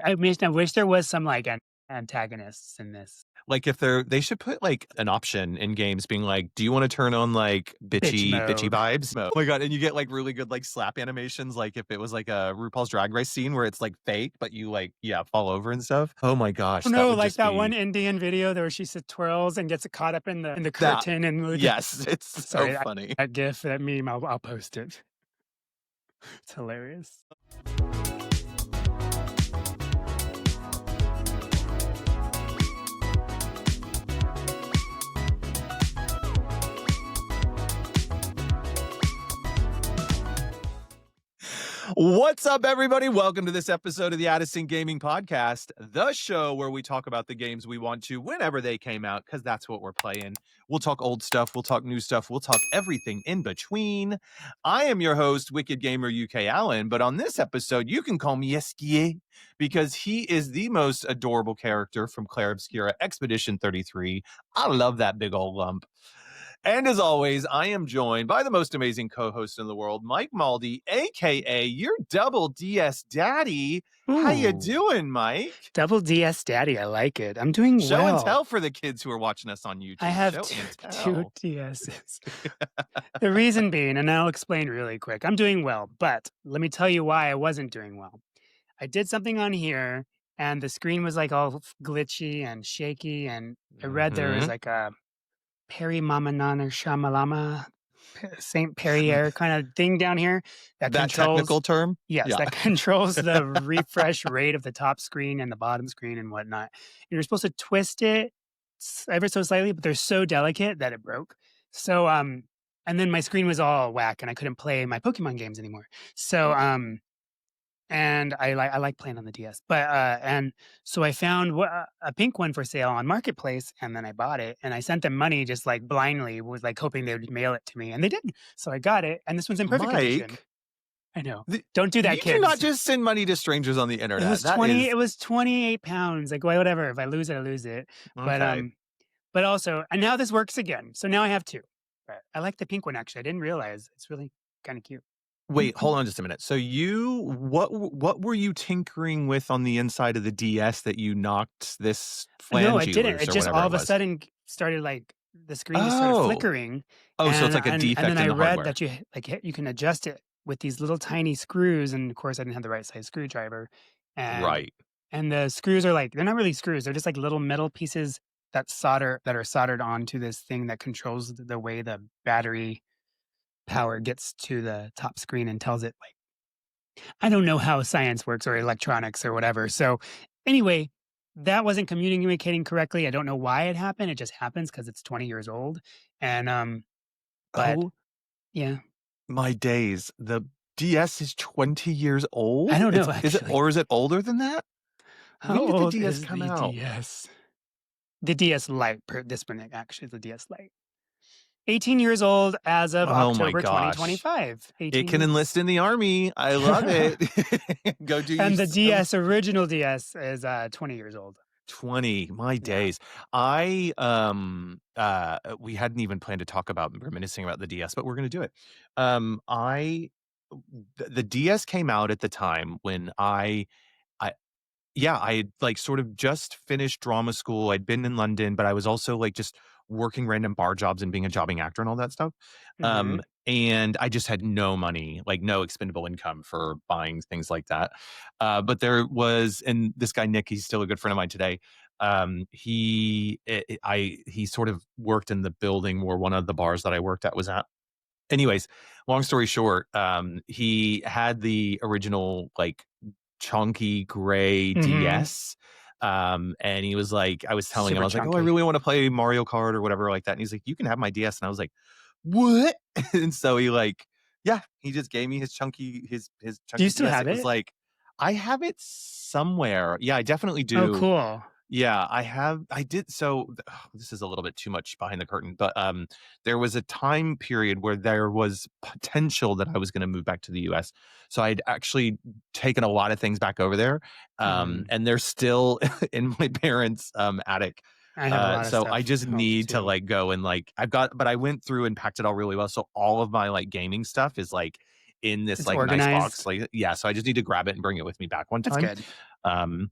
I wish there was some like antagonists in this. Like if they should put like an option in games being like, do you want to turn on like bitchy Mode. vibes? Oh my God. And you get like really good like slap animations. Like if it was like a RuPaul's Drag Race scene where it's like fake, but you like, fall over and stuff. Oh my gosh. Oh That no, would like just that be one Indian video where she twirls and gets caught up in the that. curtain and Yes. It's sorry, so funny. that GIF, that meme, I'll post it. It's hilarious. What's up, everybody? Welcome to this episode of the Addison Gaming Podcast, the show where we talk about the games we want to whenever they came out, because that's what we're playing. We'll talk old stuff, we'll talk new stuff, we'll talk everything in between. I am your host, WckdGmrUK Allen, but on this episode, you can call me Esquier, because he is the most adorable character from Clair Obscur Expedition 33. I love that big old lump. And as always, I am joined by the most amazing co-host in the world, Mike Malldee, a.k.a. your Double DS Daddy. Ooh. How you doing, Mike? Double DS Daddy, I like it. I'm doing Show well. and tell for the kids who are watching us on YouTube. I have two DSs. The reason being, and I'll explain really quick, I'm doing well, but let me tell you why I wasn't doing well. I did something on here, and the screen was like all glitchy and shaky, and I read there was like a Perry Mama Nana Shamalama Saint Perrier kind of thing down here that technical term. Yes, that controls the refresh rate of the top screen and the bottom screen and whatnot. You're supposed to twist it ever so slightly, but they're so delicate that it broke. So and then my screen was all whack and I couldn't play my Pokemon games anymore. So and I like playing on the DS, but and so I found a pink one for sale on Marketplace, and then I bought it, and I sent them money just like blindly, was like hoping they would mail it to me, and they did. So I got it, and this one's in perfect condition. I know. Don't do that, you kids. Do not just send money to strangers on the internet. It was It was 28 pounds. Like whatever. If I lose it, I lose it. Okay. But also, and now this works again. So now I have two. But I like the pink one actually. I didn't realize it's really kind of cute. Wait, hold on just a minute. So what were you tinkering with on the inside of the DS that you knocked this flange? No, I didn't. It just all of a sudden started like the screen just started flickering. Oh, so it's like a defect in the hardware. And then I read that you can adjust it with these little tiny screws, and of course I didn't have the right size screwdriver. Right. And the screws are like, they're not really screws, they're just like little metal pieces that are soldered onto this thing that controls the way the battery power gets to the top screen and tells it, like, I don't know how science works or electronics or whatever. So anyway, that wasn't communicating correctly. I don't know why it happened. It just happens because it's 20 years old. And but yeah. My days. The DS is 20 years old? I don't know. Is it older than that? How when did old the DS is come the out? DS? The DS Lite, this one actually is the DS Lite. 18 years old as of October 2025. It can enlist in the army. I love it. Go do. And the DS, original DS, is 20 years old. 20, my days. We hadn't even planned to talk about reminiscing about the DS, but we're going to do it. The DS came out at the time when I had like sort of just finished drama school. I'd been in London, but I was also like just working random bar jobs and being a jobbing actor and all that stuff. And I just had no money, like no expendable income for buying things like that. But there was, and this guy, Nick, he's still a good friend of mine today. He sort of worked in the building where one of the bars that I worked at was at. Anyways, long story short, he had the original like chunky gray DS. And he was like, I was telling him, I was like, oh, I really want to play Mario Kart or whatever like that. And he's like, you can have my DS. And I was like, what? And so he he just gave me his chunky chunky. Do you still DS. have it? It was like, I have it somewhere. Yeah, I definitely do. Oh, cool. Yeah, I did. So this is a little bit too much behind the curtain, but there was a time period where there was potential that I was going to move back to the US. So I'd actually taken a lot of things back over there. And they're still in my parents' attic. I have a lot of so stuff I just need too. to like go and like but I went through and packed it all really well. So all of my like gaming stuff is like in this It's like nice organized. box. Like, yeah, so I just need to grab it and bring it with me back one That's time. good. Um,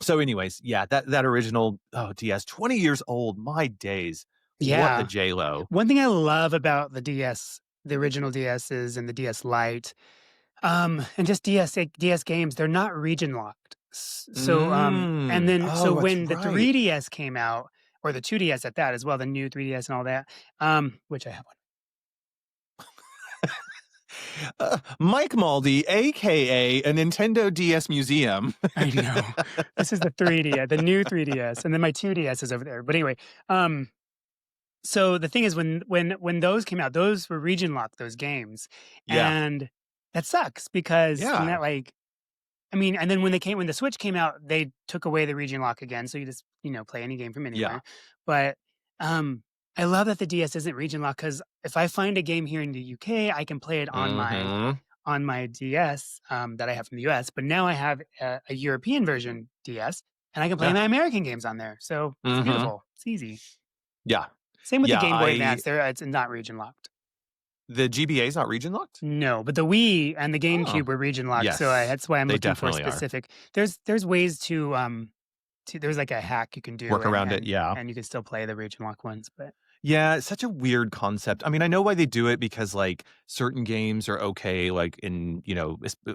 so anyways, yeah, that original DS, 20 years old, my days. What a Yeah. J Lo. One thing I love about the DS, the original DSs and the DS Lite, and just DS games, they're not region locked. And then so Oh, that's when the right. 3DS came out, or the 2DS at that as well, the new 3DS and all that, which I have one. Mike Malldee, aka a Nintendo DS museum. I know. This is the 3DS, the new 3DS, and then my 2DS is over there. But anyway, so the thing is when those came out, those were region locked, those games. Yeah. And that sucks because then Yeah. that like I mean, and then when the Switch came out, they took away the region lock again, so you just, play any game from Yeah. anywhere. But, I love that the DS isn't region locked because if I find a game here in the UK, I can play it Mhm. on my DS, that I have from the US, but now I have a European version DS, and I can play Yeah. my American games on there, so it's Mhm. beautiful. It's easy. Yeah. Same with the Yeah, Game Boy I Advance, there it's not region locked. the GBA is not region locked? No, but the Wii and the Oh. GameCube were region locked, so Yes. that's why I'm They looking for definitely are. specific there's ways there's like a hack you can do Work around it, yeah. and you can still play the region lock ones, but Yeah, it's such a weird concept. I mean, I know why they do it because, like, certain games are okay, like, in,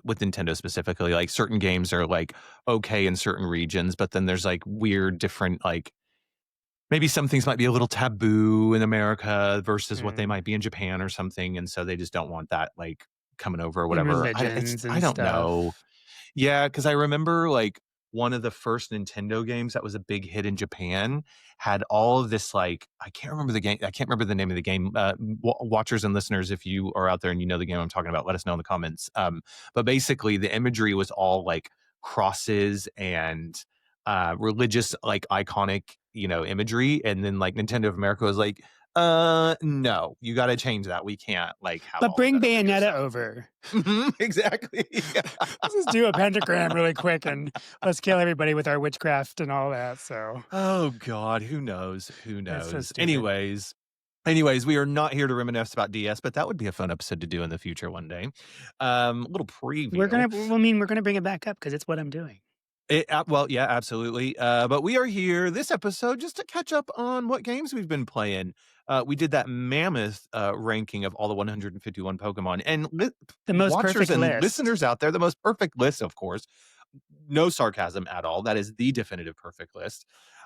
with Nintendo specifically, like, certain games are, like, okay in certain regions, but then there's, like, weird different, like maybe some things might be a little taboo in America versus what they mm, might be in Japan or something, and so they just don't want that, like, coming over or in whatever. religions I and don't know. stuff. Yeah, because I remember, like, one of the first Nintendo games that was a big hit in Japan had all of this, like I can't remember the game I can't remember the name of the game, watchers and listeners, if you are out there and you know the game I'm talking about, let us know in the comments, but basically, the imagery was all, like, crosses and, religious, like, iconic, imagery, and then, like, Nintendo of America was like, no, you gotta change that, we can't, like, have But all of bring that over here," Bayonetta so over. Mhm, exactly. Let's just do a pentagram really quick and let's kill everybody with our witchcraft and all that, so Oh god, who knows? Who it's so knows? stupid. Anyways, we are not here to reminisce about DS, but that would be a fun episode to do in the future one day. Little preview. We're gonna bring it back up because it's what I'm doing. Well, yeah, absolutely. But we are here this episode just to catch up on what games we've been playing. We did that mammoth ranking of all the 151 Pokemon, and The most watchers perfect and list. listeners out there, the most perfect list, of course. No sarcasm at all. That is the definitive perfect list.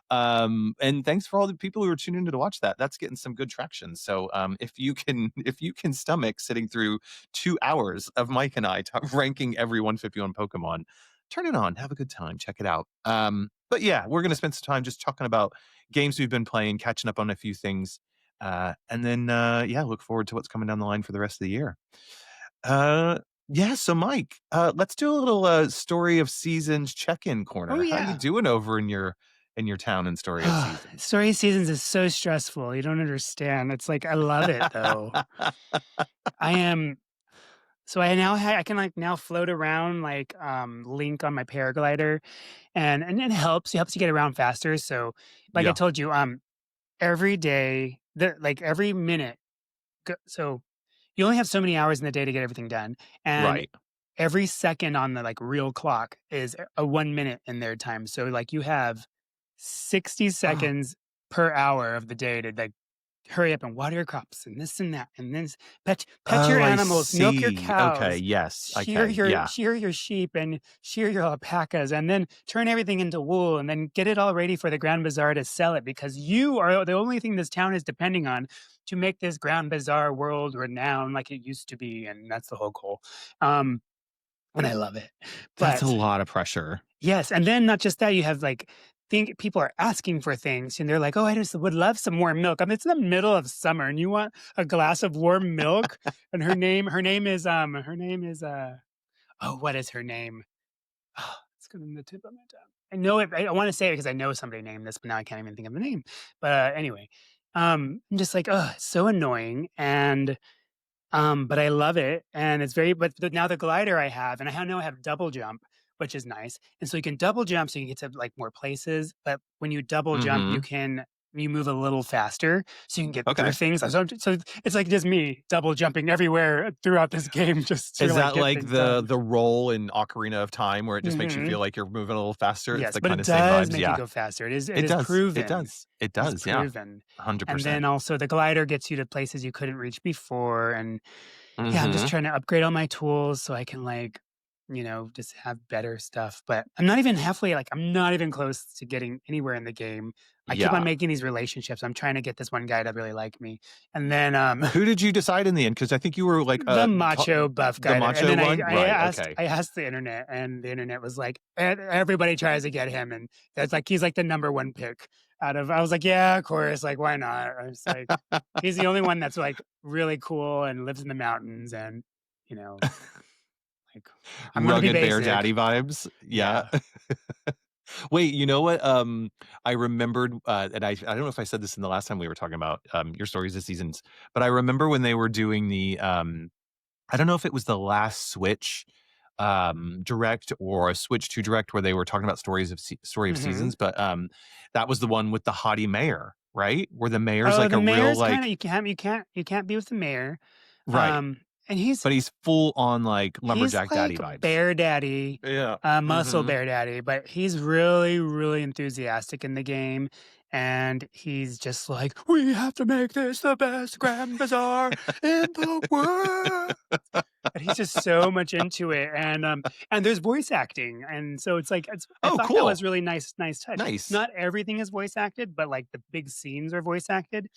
And thanks for all the people who are tuning in to watch that. That's getting some good traction. So if you can stomach sitting through 2 hours of Mike and I ranking every 151 Pokemon, turn it on, have a good time, check it out. But yeah, we're gonna spend some time just talking about games we've been playing, catching up on a few things, and then yeah, look forward to what's coming down the line for the rest of the year. Uh, yeah, so Mike, let's do a little story of seasons check-in Oh, corner. How you yeah. doing over in your town in story of seasons? Story seasons is so stressful, you don't understand. It's like, I love it, though. I am so I can, like, now float around, like, Link on my paraglider, and it helps you get around faster, so, like I Yeah, told you, every day, every minute so you only have so many hours in the day to get everything done, and right. every second on the, like, real clock is a 1 minute in their time, so, like, you have 60 seconds per hour of the day to, like, hurry up and water your crops and this and that, and then pet your Oh, I animals, milk your see. Okay, cows, yes. Okay, yeah. shear your sheep, and shear your alpacas, and then turn everything into wool, and then get it all ready for the Grand Bazaar to sell it because you are the only thing this town is depending on to make this Grand Bazaar world renowned like it used to be, and that's the whole goal. Um, and I love it. That's a But lot of pressure. yes, and then not just that, you have, like, think people are asking for things, and they're like, "Oh, I just would love some warm milk." I mean, it's the middle of summer, and you want a glass of warm milk? And oh, what is her name? Oh, it's on the tip of my tongue. I know it. I wanna say it because I know somebody named this, but now I can't even think of the name. But, anyway, I'm just like, oh, it's so annoying, and but I love it, and it's very but now the glider I have, and I now have double jump, which is nice, and so you can double jump so you can get to, like, more places, but when you double jump, you Mhm. can you move a little faster so you can get through Okay. things. So it's like just me double jumping everywhere throughout this game just to Is like that get like things done. the role in Ocarina of Time where it just makes you Hmm. feel like you're moving a little faster? It's Yes, the but it kinda same does vibes? make you Yeah. go faster. It It is does. It proven. does. It It's does, yeah. proven. And 100%. then also the glider gets you to places you couldn't reach before. And yeah, I'm just Mhm. trying to upgrade all my tools so I can like, just have better stuff. But I'm not even halfway, like I'm not even close to getting anywhere in the game. I keep on Yeah. making these relationships. I'm trying to get this one guy to really like me. And then Who did you decide in the end? Because I think you were like, the macho buff the guy there, and macho then one? Right, okay. I asked the internet, and the internet was like, everybody tries to get him, and that's like he's like the number one pick out of. I was like, yeah, of course, like why not? I was like, he's the only one that's like really cool and lives in the mountains, and you know, like I'm gonna be Rugged bear daddy basic, vibes? Yeah. yeah. Wait, you know what? I remembered, and I don't know if I said this in the last time we were talking about, your stories of seasons, but I remember when they were doing I don't know if it was the last Switch, direct or a Switch 2 direct where they were talking about story of Hmm. seasons, but, that was the one with the haughty mayor, right? Where the mayor's Oh, like the a real, mayor's kind like of you can't be with the mayor, right, and but he's full on, like, he's lumberjack daddy like vibes. bear daddy, Yeah. muscle Mhm. bear daddy, but he's really, really enthusiastic in the game, and he's just like, "We have to make this the best Grand Bazaar in the world." And he's just so much into it, and there's voice acting, and so it's like I Oh, thought that was cool. really nice touch. Nice. Not everything is voice acted, but, like, the big scenes are voice acted,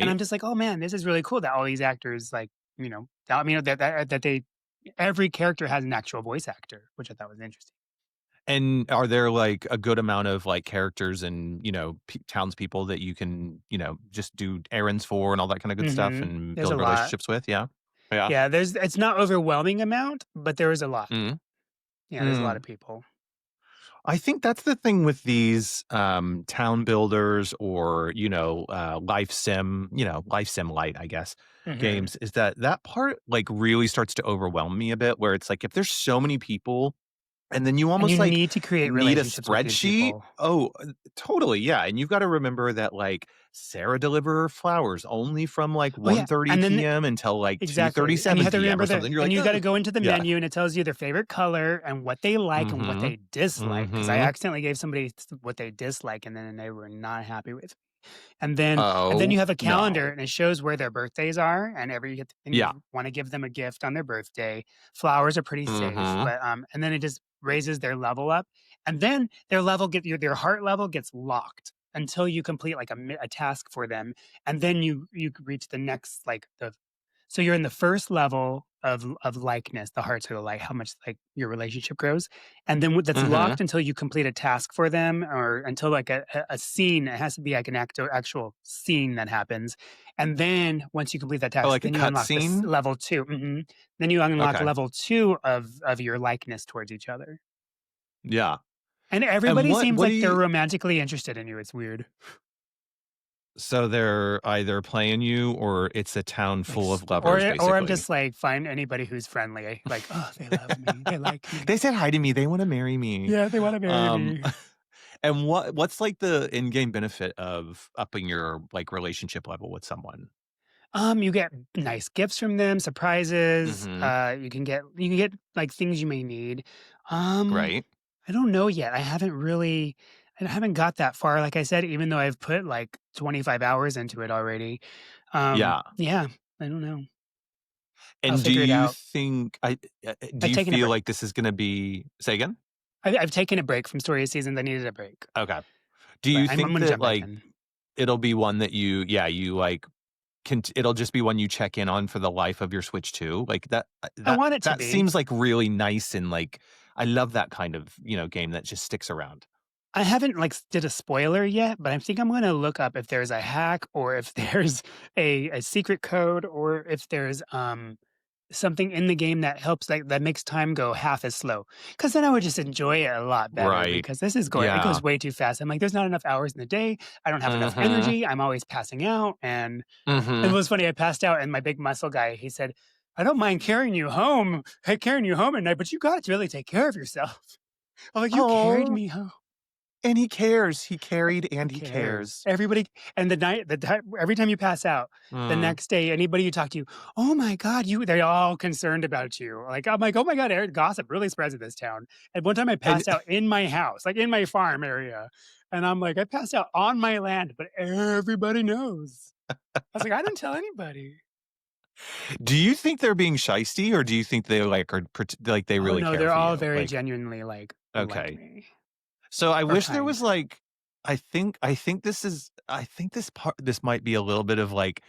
and Right. I'm just like, "Oh, man, this is really cool that all these actors, like, I mean, that they every character has an actual voice actor," which I thought was interesting. And are there, like, a good amount of, like, characters and, townspeople that you can, just do errands for and all that kinda good stuff Mhm. and There's a build lot. relationships with? Yeah? Yeah. Yeah, it's not overwhelming amount, but there is a lot. Mhm. Yeah, there's a lot Mm. of people. I think that's the thing with these, town builders or, life sim light, I guess, Mhm. games is that part, like, really starts to overwhelm me a bit where it's like, if there's so many people and then you And you almost, like, need to create need a relationships with these spreadsheet. people. Oh, totally, yeah, and you've gotta remember that, like, Sarah deliver her flowers only from, like, Oh, yeah, 1:30 and then PM until, like, exactly, and you 2:37 have to PM or remember something. You're and like, you gotta "Ugh." go into the Yeah. menu, and it tells you their favorite color and what they like and what Mhm. they dislike. Because I Mhm. accidentally gave somebody what they dislike, and then they were not happy with me. And then Oh, you have a calendar, no. and it shows where their birthdays are, and and Yeah. you wanna give them a gift on their birthday. Flowers are pretty safe, Mhm. but, and then it just raises their level up, and then their heart level gets locked until you complete, like, a task for them, and then you reach the next, like, the so you're in the first level of likeness, the hearts are the like how much, like, your relationship grows, and then that's Mhm. locked until you complete a task for them or until, like, a scene. It has to be, like, an actual scene that happens, and then once you complete that Oh, task, like a then you unlock this cutscene? level 2. Mhm. Then you unlock Okay. level 2 of your likeness towards each other, Yeah. and And everybody what seems what do like they're you romantically interested in you, it's weird. so they're either playing you or it's a town Like, full of lovers, or I'm basically. just like, find anybody who's friendly, like, "Oh, they love me, they like me." They said hi to me, they wanna marry me. Yeah, they wanna marry Um, me. and what's, like, the in-game benefit of upping your, like, relationship level with someone? You get nice gifts from them, surprises, Mhm. you can get, like, things you may need. Um, Right? I don't know yet. I haven't got that far, like I said, even though I've put, like, 25 hours into it already. Yeah. Yeah, I don't know. I'll And do figure it you out. think do I've you taken a feel break. like this is gonna be say again? I've taken a break from story seasons, I needed a break, Okay. Do but you I'm think gonna that, jump back like, in. it'll be one that you, like, it'll just be one you check in on for the life of your Switch too? Like, that I want it to that be. seems, like, really nice and, like, I love that kind of, game that just sticks around. I haven't, like, did a spoiler yet, but I think I'm gonna look up if there's a hack or if there's a secret code or if there's, something in the game that helps, like, that makes time go half as slow. Because then I would just enjoy it a lot better Right. because it Yeah. goes way too fast. I'm like, "There's not enough hours in the day. I don't have enough Mhm. energy. I'm always passing out," and it Mhm. was funny, I passed out and my big muscle guy, he said, "I don't mind carrying you home at night, but you gotta really take care of yourself." I'm like, "You carried Oh. me home." And he cares. He carried Who and he cares? cares. Everybody and the time every time you pass out, the Mm. next day, anybody you talk to, "Oh my god, you" they're all concerned about you. Like, "Oh my god, Eric gossip really spreads in this town." And one time I And passed out in my house, like, in my farm area, and I'm like, "I passed out on my land, but everybody knows." I was like, "I didn't tell anybody." do you think they're being shysty, or do you think they, like, like, they Oh, really no, care they're for all you? very Like, genuinely, like okay. me So I or wish there kind. was, like, I think this might be a little bit of, like,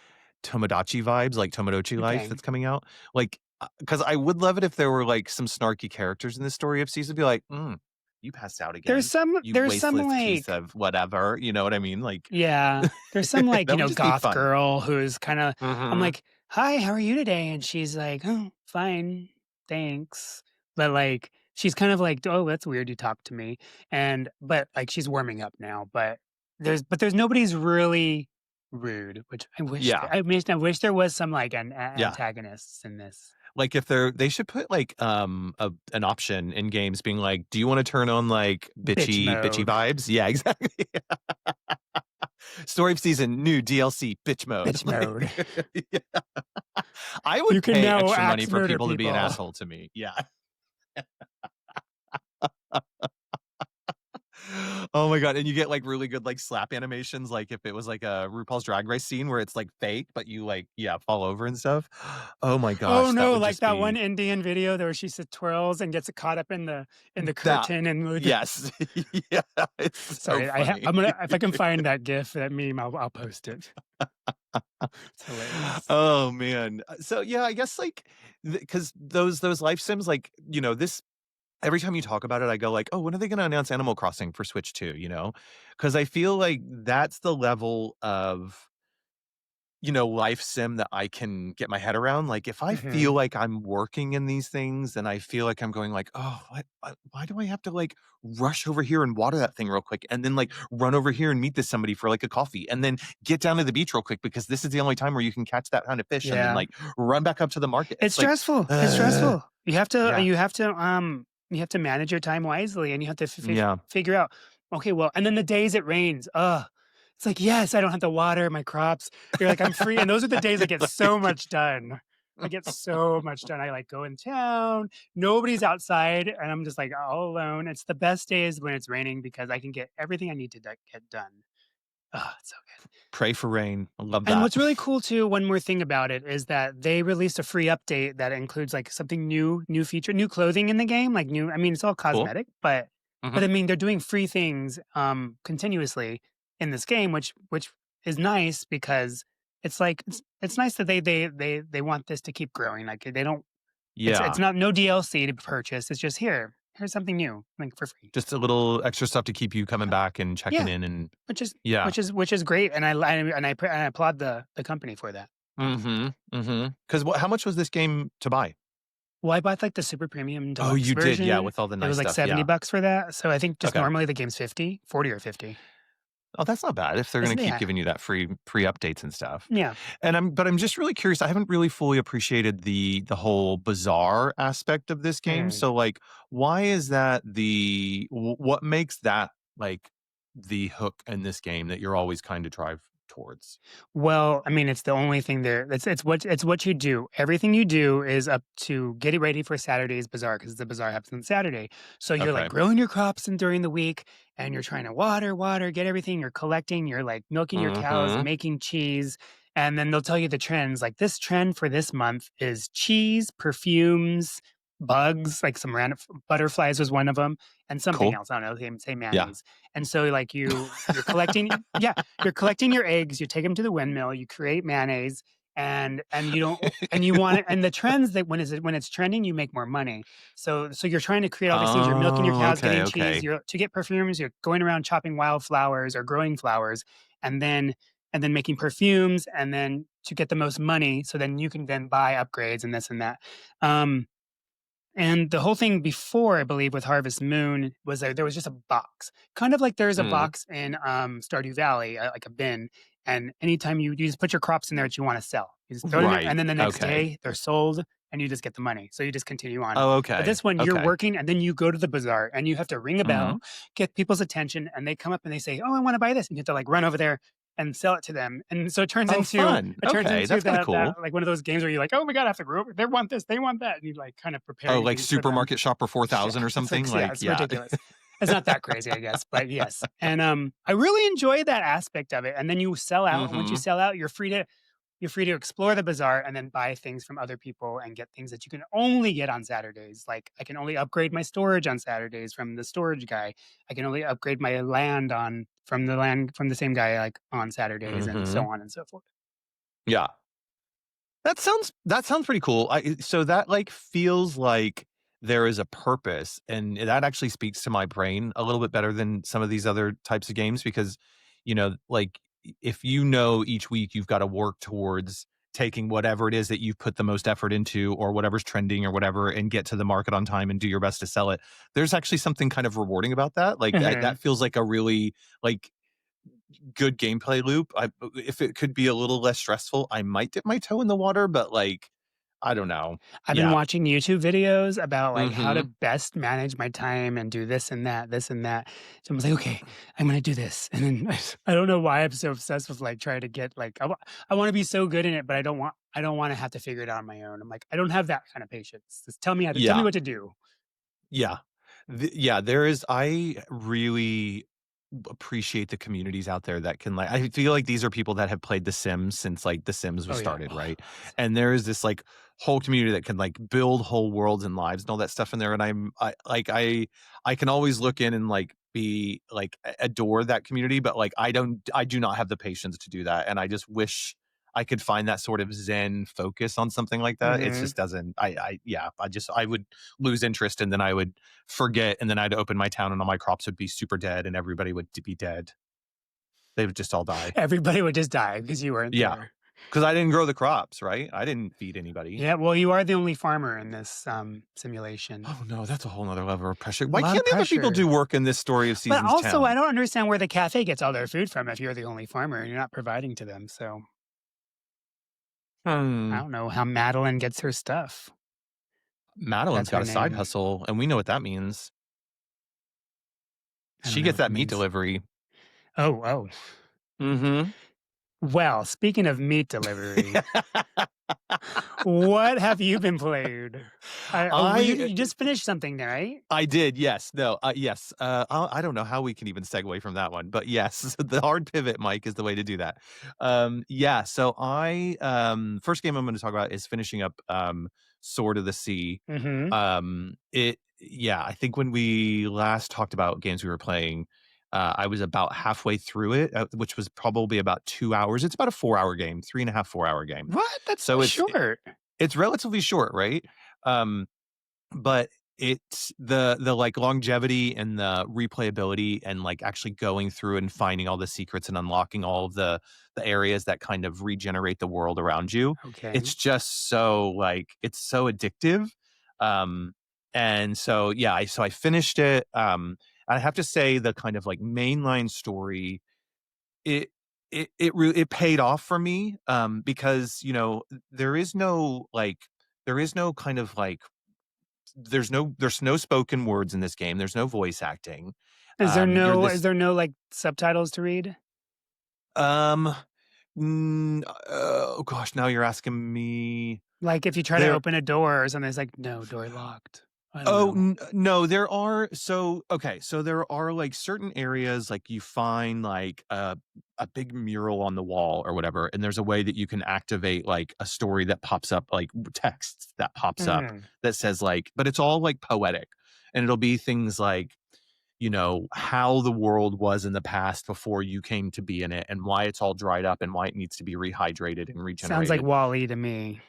Tomodachi vibes, like Tomodachi Life Okay. that's coming out. Like, because I would love it if there were, like, some snarky characters in this story of season be like, "Mm, you passed out again, you There's some, wasteless piece like of whatever." You know what I mean? Like, yeah. There's some, like, that would just be goth fun. girl who's kinda I'm Mhm. like, "Hi, how are you today?" And she's like, "Oh, fine, thanks." But, like, she's kind of like, "Oh, that's weird you talk to me." Like, she's warming up now, but there's nobody's really rude, which Yeah, I wish there was some, like, yeah. antagonists in this. Like, if they should put, like, an option in games being like, "Do you wanna turn on, like, Bitch bitchy mode. vibes?" Yeah, exactly. Story of season, new DLC, bitch mode. Bitch mode. Like, yeah. I You would can pay now extra money axe for murder people to be an people. asshole to me. Yeah. Oh my god, and you get, like, really good, like, slap animations, like, if it was, like, a RuPaul's Drag Race scene where it's, like, fake, but you, like, yeah, fall over and stuff. Oh my Oh, gosh, that no, would like just that one be Indian video there where she said twirls and gets caught up in the that curtain and with yes. Yeah, it's so sorry, funny. I'm gonna if I can find that GIF, that meme, I'll post it. It's hilarious. Oh, man. So, yeah, I guess, like, because those life sims, like, this every time you talk about it, I go like, "Oh, when are they gonna announce Animal Crossing for Switch 2?" You know? Because I feel like that's the level of, life sim that I can get my head around. Like, if I feel Mhm. like I'm working in these things, and I feel like I'm going like, "Oh, why do I have to, like, rush over here and water that thing real quick, and then, like, run over here and meet this somebody for, like, a coffee, and then get down to the beach real quick because this is the only time where you can catch that kind of fish, and then, Yeah. like, run back up to the market." It's It's like, stressful, it's stressful. yeah, You have to manage your time wisely, and you have to yeah. figure out, "Okay, well" and then the days it rains, ugh, it's like, "Yes, I don't have to water my crops." You're like, "I'm free," and those are the days I get so Like much done. I get so much done. I, like, go in town, nobody's outside, and I'm just, like, all alone. It's the best days when it's raining because I can get everything I need to get done. Ugh, it's so good. pray for rain. I love And that. what's really cool too, one more thing about it is that they released a free update that includes like something new feature, new clothing in the game, like new I mean it's all Cool. cosmetic, but Mhm. I mean they're doing free things continuously in this game which is nice because it's nice that they want this to keep growing. Like they don't it's Yeah. not no DLC to purchase. It's just here's something new like for free. Just a little extra stuff to keep you coming back and checking Yeah, in and which is yeah. which is great and I applaud the company for that. Mhm. Mhm. 'Cause what how much was this game to buy? Well, I bought, like, the super premium Oh, deluxe you did, yeah, version. with all the It nice was, like, stuff, yeah. $70 for that, so I think just Okay. normally the game's 40 or 50. Oh, that's not bad if they're gonna Isn't keep yeah, giving you that free updates and stuff. yeah. I'm just really curious, I haven't really fully appreciated the whole bazaar aspect of this game, Mm. so, like, why is that what makes that, like, the hook in this game that you're always kind of drive towards? Well, I mean, it's the only thing there. It's what you do. Everything you do is up to get it ready for Saturday's bazaar because the bazaar happens on Saturday. So you're like Okay. growing your crops and during the week, and you're trying to water, get everything. You're collecting. You're like milking your cows, Mhm. making cheese, and then they'll tell you the trends. Like this trend for this month is cheese, perfumes, bugs. Like some random butterflies was one of them, and something Cool. else. I don't know. Say Yeah. mayonnaise. And so like you're collecting. Yeah, you're collecting your eggs, you take them to the windmill, you create mayonnaise, and you don't and you want it and the trends that when it's trending, you make more money. So you're trying to create all these things. You're milking your Oh, cows, okay, getting cheese. okay. You're to get perfumes. You're going around chopping wildflowers or growing flowers, and then and then making perfumes, and then to get the most money. So then you can then buy upgrades and this and that. Um, and the whole thing before, I believe, with Harvest Moon was there was just a box, kind of like there's a Mm. box in Stardew Valley, like a bin. And anytime you just put your crops in there that you want to sell, you just throw it in there, Right. and then the next Okay. day they're sold. and you just get the money. So you just continue on. Oh, But okay. this one, you're Okay. working and then you go to the bazaar and you have to ring a bell, Mhm. get people's attention, and they come up and they say, "Oh, I want to buy this." And you have to like run over there and sell it to them. And so Oh, fun. it turns Okay, into that's kinda that cool. like one of those games where you're like, "Oh my god, I have to go over. They want this, they want that." And you like kind of Oh, preparing like things for them. Supermarket Shopper Yeah, 4000 or it's like something? yeah, Like, it's yeah. ridiculous. It's not that crazy, I guess, but yes. And I really enjoy that aspect of it. And then you sell out, and once you Mhm. sell out, you're free to explore the bazaar and then buy things from other people and get things that you can only get on Saturdays. Like I can only upgrade my storage on Saturdays from the storage guy. I can only upgrade my land from the same guy like on Saturdays and so Mhm. on and so forth. Yeah. That sounds pretty cool. So that, like, feels like there is a purpose, and that actually speaks to my brain a little bit better than some of these other types of games because, like, if you know each week you've gotta work towards taking whatever it is that you've put the most effort into or whatever's trending or whatever and get to the market on time and do your best to sell it, there's actually something kind of rewarding about that. Like, that Mhm. feels like a really, like, good gameplay loop. If it could be a little less stressful, I might dip my toe in the water, but, like, I don't know. I've been Yeah. watching YouTube videos about, like, how to Mhm. best manage my time and do this and that, this and that. So I was like, "Okay, I'm gonna do this." And then I don't know why I'm so obsessed with, like, trying to get, like I wanna be so good in it, but I don't wanna have to figure it out on my own. I'm like, "I don't have that kind of patience. Just tell me Yeah. what to do." Yeah. Yeah, there is I really appreciate the communities out there that can, like, I feel like these are people that have played The Sims since, like, The Sims was Oh, yeah. started, right? And there is this, like, whole community that can, like, build whole worlds and lives and all that stuff in there, and I can always look in and, like, be like, adore that community, but, like, I do not have the patience to do that, and I just wish I could find that sort of zen focus on something like that. It Mhm. just doesn't I yeah, I would lose interest, and then I would forget, and then I'd open my town and all my crops would be super dead and everybody would be dead. They would just all die. Everybody would just die because you weren't Yeah, there. because I didn't grow the crops, right? I didn't feed anybody. Yeah, well, you are the only farmer in this, simulation. Oh, no, that's a whole 'nother level of pressure. A Why lot of can't the other people pressure. do work in this story of But seasons also, I 10? don't understand where the cafe gets all their food from if you're the only farmer and you're not providing to them, so I Hmm. don't know how Madeline gets her stuff. Madeline's That's got her a side name. hustle, and we know what that means. I don't She know gets what that that meat means. delivery. Oh, oh. Mhm. Well, speaking of meat delivery, what have you been playing? I You just finished something there, right? I did, yes. No, yes. I don't know how we can even segue from that one, but yes, the hard pivot, Mike, is the way to do that. Yeah, so first game I'm gonna talk about is finishing up, Sword of the Sea. Mhm. Yeah, I think when we last talked about games we were playing, I was about halfway through it, which was probably about 2 hours. It's about a 4-hour game, 3 and a half, 4-hour game. What? That's so So short. it's relatively short, right? Um but it's the, like, longevity and the replayability and, like, actually going through and finding all the secrets and unlocking all of the areas that kind of regenerate the world around you. Okay. It's just so, like, it's so addictive. Um, and so, yeah, I finished it. I have to say the kind of, like, mainline story, it it paid off for me, because, there is no, like there is no kind of, like there's no spoken words in this game, there's no voice acting. You're Is this there no, like, subtitles to read? um, oh gosh, now you're asking me. Like, if you try to There open a door or something, it's like, "No, door locked." I don't know. no, there are okay, so there are, like, certain areas, like, you find, like, a big mural on the wall or whatever, and there's a way that you can activate, like, a story that pops up, like, text that pops up Mhm. that says, like but it's all, like, poetic, and it'll be things like, how the world was in the past before you came to be in it and why it's all dried up and why it needs to be rehydrated and Sounds like regenerated. Wall-E to me.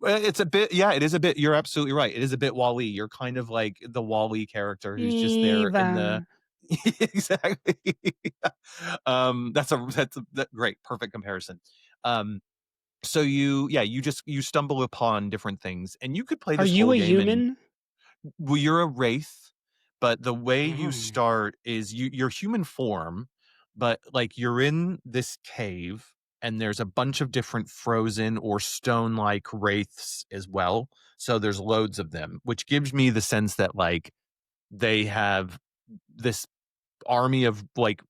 It's a bit yeah, it is a bit you're absolutely right. It is a bit Wall-E. You're kind of like the Wall-E character who's just there in the Eva. exactly. That's great, perfect comparison. Um, so you stumble upon different things, and you could play Are this you whole a game and human? well, you're a wraith, but the way you Oh. start is you're human form, but, like, you're in this cave, and there's a bunch of different frozen or stone-like wraiths as well. So there's loads of them, which gives me the sense that like they have this army of like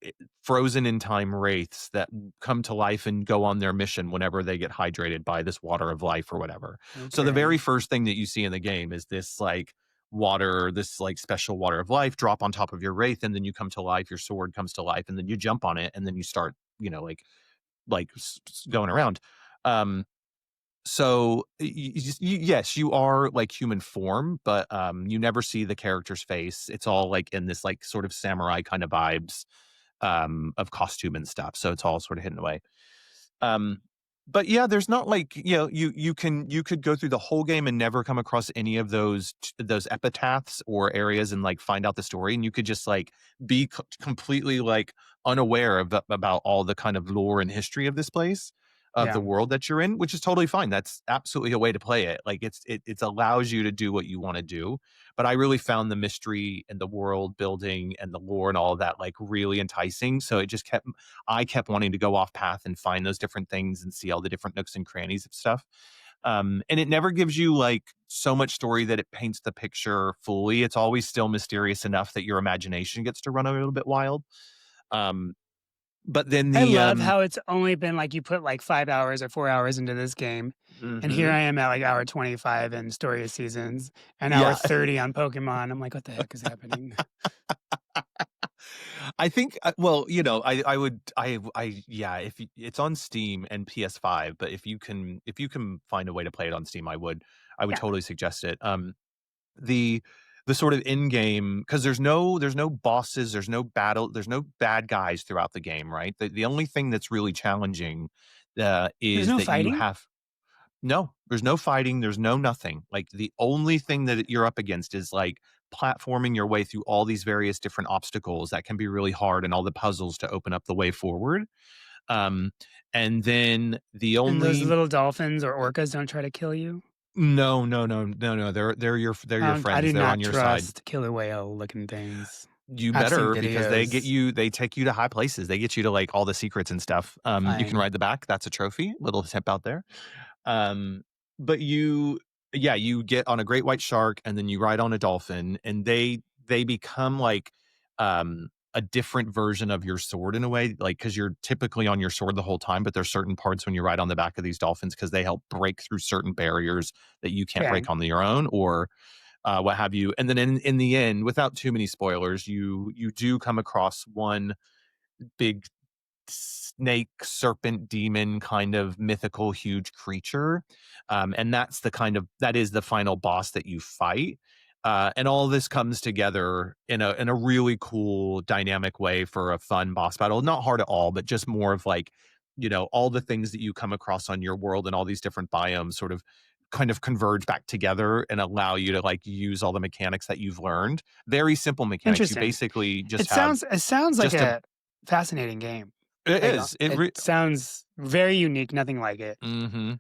frozen in time wraiths that come to life and go on their mission whenever they get hydrated by this water of life or whatever. So the Okay. very first thing that you see in the game is this like water, this like special water of life drop on top of your wraith, and then you come to life, your sword comes to life, and then you jump on it, and then you start, going around. Um, so yes, you are like human form, but you never see the character's face. It's all like in this like sort of samurai kind of vibes of costume and stuff. So it's all sort of hidden away. Um, but yeah, there's not like, you could go through the whole game and never come across any of those epitaphs or areas and like find out the story, and you could just like be completely like unaware of about all the kind of lore and history of this place, of the Yeah. world that you're in, which is totally fine. That's absolutely a way to play it. Like it allows you to do what you want to do. But I really found the mystery and the world building and the lore and all of that like really enticing. So it just kept I kept wanting to go off path and find those different things and see all the different nooks and crannies of stuff. And it never gives you like so much story that it paints the picture fully. It's always still mysterious enough that your imagination gets to run a little bit wild. Um, but then I the love how it's only been like you put like 5 hours or 4 hours into this game, and here mhm. I am at like hour 25 in Story of Seasons and hour Yeah. 30 on Pokemon. I'm like, "What the heck is happening?" I think, well, yeah, if it's on Steam and PS5, but if you can find a way to play it on Steam, I would Yeah, totally suggest it. The the sort of in game, because there's no bosses, there's no bad guys throughout the game, right? The only thing that's really challenging there's is no that you fighting? have no, there's no fighting, there's no nothing. Like, the only thing that you're up against is, like, platforming your way through all these various different obstacles that can be really hard, and all the puzzles to open up the way forward. Um, and then the And those only little dolphins or orcas don't try to kill you? No, no, no, no, no, they're your I friends, do they're on not your side. trust killer whale looking things. You I've seen better, because videos. they take you to high places, they get you to, like, all the secrets and stuff. You can Fine. ride the back, that's a trophy, little tip out there. Um, but you get on a great white shark, and then you ride on a dolphin, and they become like a different version of your sword in a way, like, because you're typically on your sword the whole time, but there's certain parts when you ride on the back of these dolphins because they help break through certain barriers that you can't Okay. break on your own, or what have you. And then in the end, without too many spoilers, you do come across one big snake, serpent, demon kind of mythical huge creature. And that is the final boss that you fight. And all this comes together in a really cool dynamic way for a fun boss battle. Not hard at all, but just more of like, all the things that you come across on your world and all these different biomes sort of kind of converge back together and allow you to like use all the mechanics that you've learned. Very simple mechanics. You Interesting. basically just It have sounds it sounds like just a a fascinating game. it Like, is. it sounds very unique, nothing like it.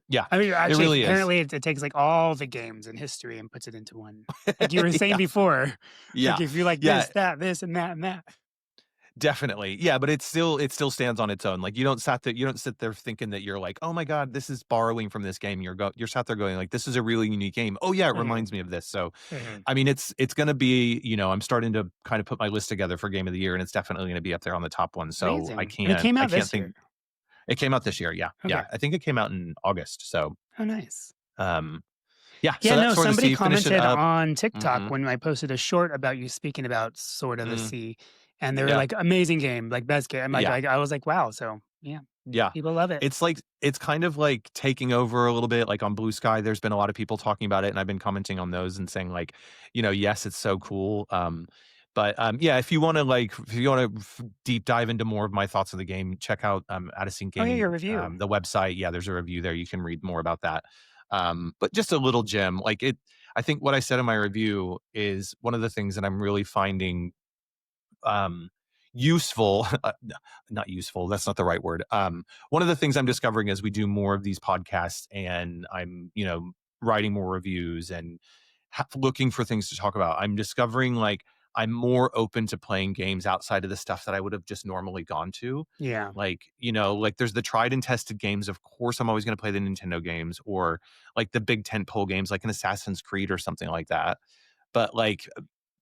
Yeah, I mean, it actually, really is. apparently, it takes, like, all the games in history and puts it into one. Like you were saying Yeah, before, like, yeah, if you like yeah, this, and that. definitely. Yeah, but it still stands on its own. Like, you don't sit there thinking that you're like, "Oh my god, this is borrowing from this game." You're sat there going like, "This is a really unique game. Oh yeah, it Mhm, reminds me of this." So, mhm. I mean, it's gonna be, I'm starting to kind of put my list together for game of the year, and it's definitely gonna be up there on the top one. So I Amazing. And it can't came I out can't this think. year. It came out this year. Yeah, yeah. Okay. I think it came out in August. So, Oh, nice. um, yeah. So Yeah, that's no, Sword of the somebody Sea. Finish it commented up. on TikTok Mhm. when I posted a short about you speaking about Sword of the Mm, Sea, and they were yeah. like, "Amazing game, like, best game." I'm Yeah. like I was like, "Wow." So, yeah, Yeah. people love it. It's kind of like taking over a little bit, like on Blue Sky, there's been a lot of people talking about it, and I've been commenting on those and saying like, yes, it's so cool. Yeah, if you wanna deep dive into more of my thoughts of the game, check out, Addison Oh, yeah, your Gaming, review. the website. Yeah, there's a review there, you can read more about that. But just a little gem, I think what I said in my review is one of the things that I'm really finding um useful not useful, that's not the right word. One of the things I'm discovering as we do more of these podcasts, and I'm writing more reviews and looking for things to talk about, I'm discovering like I'm more open to playing games outside of the stuff that I would have just normally gone to. Yeah. Like, like there's the tried and tested games. Of course, I'm always going to play the Nintendo games or like the big tentpole games like an Assassin's Creed or something like that. But like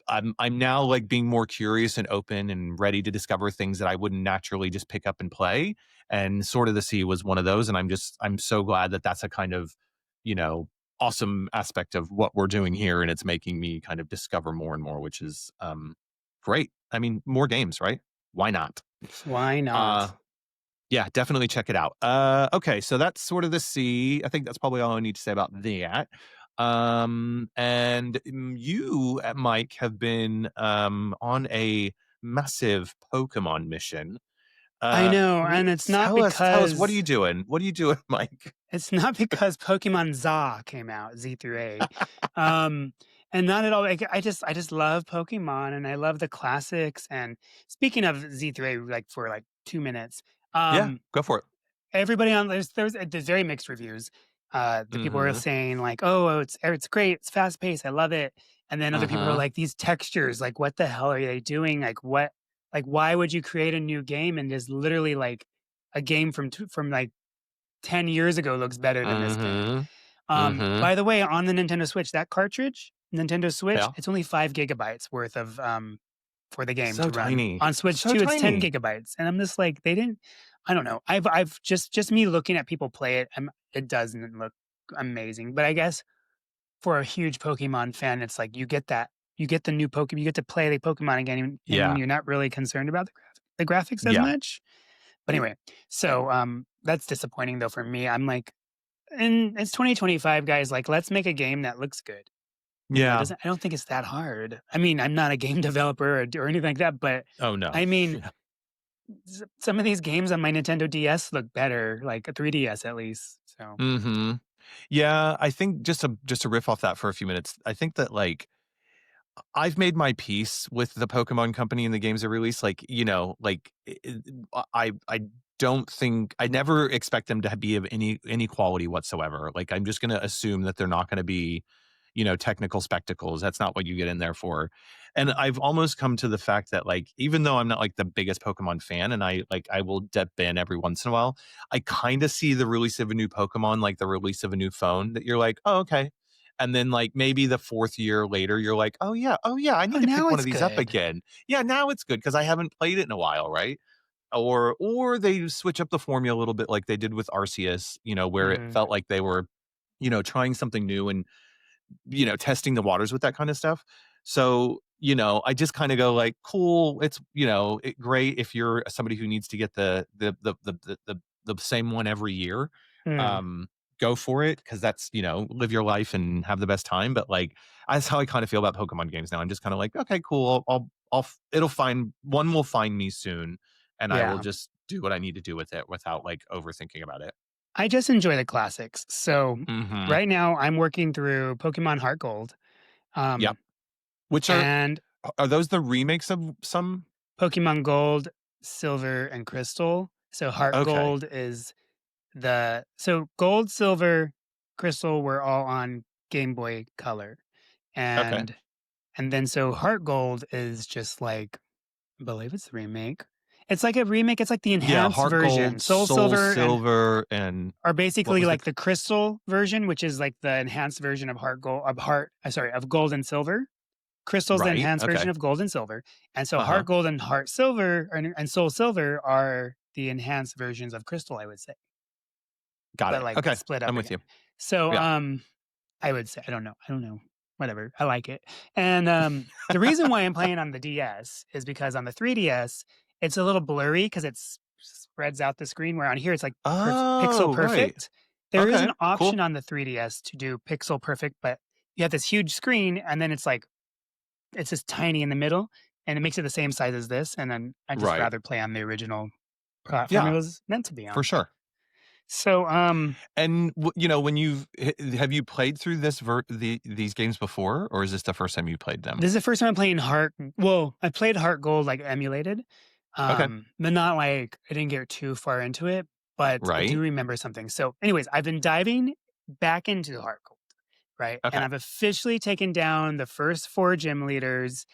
I'm now like being more curious and open and ready to discover things that I wouldn't naturally just pick up and play. And Sword of the Sea was one of those. And I'm so glad that that's a kind of, you know, awesome aspect of what we're doing here. And it's making me kind of discover more and more, which is great. I mean, more games, right? Why not? Why Uh, not? yeah, definitely check it out. Okay, so that's Sort of the Sea. I think that's probably all I need to say about that. And you, Mike, have been on a massive Pokemon mission. I know, and Tell us, what are you doing? What are you doing, Mike? it's not because Pokemon ZA came out, Z through A. Um, and not at all. Like, I just love Pokemon, and I love the classics. And speaking of Z through A, like for like 2 minutes, Yeah, um, go for it. everybody on there's very mixed reviews. The people are Mm-hmm. saying like, "Oh, it's great, it's fast paced, I love it," and then other people are Uh-huh. like, "These textures, like, what the hell are they doing? Like, what? Like, why would you create a new game and just literally like a game from like 10 years ago looks better than this thing?" Mm-hmm. Mm-hmm. By the way, on the Nintendo Switch, that cartridge, Nintendo Switch, Yeah. it's only 5 gigabytes worth of for the game So to run. tiny. On Switch So 2, it's 10 tiny. gigabytes. And I'm just like, they didn't I don't know. I've just me looking at people play it, it doesn't look amazing. But I guess for a huge Pokemon fan, it's like you get the new Pokemon, you get to play the Pokemon again, and Yeah. you're not really concerned about the graphics as Yeah. much. But anyway, so that's disappointing though for me. I'm like, and it's 2025, guys. Like, let's make a game that looks good. It Yeah. doesn't. I don't think it's that hard. I mean, I'm not a game developer or anything like that, but Oh, no. I mean, Yeah. some of these games on my Nintendo DS look better, like a 3DS at least. So, Mhm. Yeah, I think just to riff off that for a few minutes, I think that, like, I've made my peace with the Pokemon Company and the games they release, like, like, I don't think I never expect them to be of any quality whatsoever, like, I'm just gonna assume that they're not gonna be, technical spectacles, that's not what you get in there for, and I've almost come to the fact that, like, even though I'm not, like, the biggest Pokemon fan and I will dip in every once in a while, I kinda see the release of a new Pokemon like the release of a new phone that you're like, "Oh, okay." And then, like, maybe the 4th year later, you're like, oh, yeah, I oh, need to now pick one it's of these up good. again. Yeah, now it's good because I haven't played it in a while, right? Or they switch up the formula a little bit like they did with Arceus, where it Mm, felt like they were, trying something new and testing the waters with that kind of stuff. So, I just kind of go like, cool. It's, great if you're somebody who needs to get the same one every year. mm, Um, go for it because that's, live your life and have the best time. But like, that's how I kind of feel about Pokemon games now. I'm just kind of like, okay, cool. It'll find one will find me soon, and I will yeah, just do what I need to do with it without like overthinking about it. I just enjoy the classics. So Hmm. right now, I'm working through Pokemon Heart Gold, Yep. um, Which and are those the remakes of some? Pokemon Gold, Silver, and Crystal. So Heart Okay. Gold is gold, silver, crystal were all on Game Boy Color. Okay. And then so Heart Gold is just like, I believe it's the remake. It's like a remake, it's like the Yeah, enhanced Heart version. Gold, Soul Soul Silver and Silver, and are what basically was the like the crystal version, which is like the enhanced version of of gold and silver. Crystal's the right, enhanced version okay. of gold and silver. And so Uh-huh. Heart Gold and Heart Silver and Soul Silver are the enhanced versions of Crystal, I would say, Got but it. like Okay, split up I'm with again. you. So Yeah. I would say, I don't know. Whatever. I like it. And the reason why I'm playing on the DS is because on the 3DS, it's a little blurry because it spreads out the screen. Where on here, it's like pixel Oh, right. perfect. There is Okay, an option cool. on the 3DS to do pixel perfect, but you have this huge screen, and then it's just tiny in the middle, and it makes it the same size as this. And then I just Right. rather play on the original platform it Yeah, was meant to be for on. sure. So And, when have you played through these games before, or is this the first time you played them? this is the first time I'm playing Heart. Well, I played Heart Gold like emulated, Okay. but not like I didn't get too far into it. But I do Right. remember something. So, anyways, I've been diving back into Heart Gold, right? And Okay. I've officially taken down the first 4 gym leaders,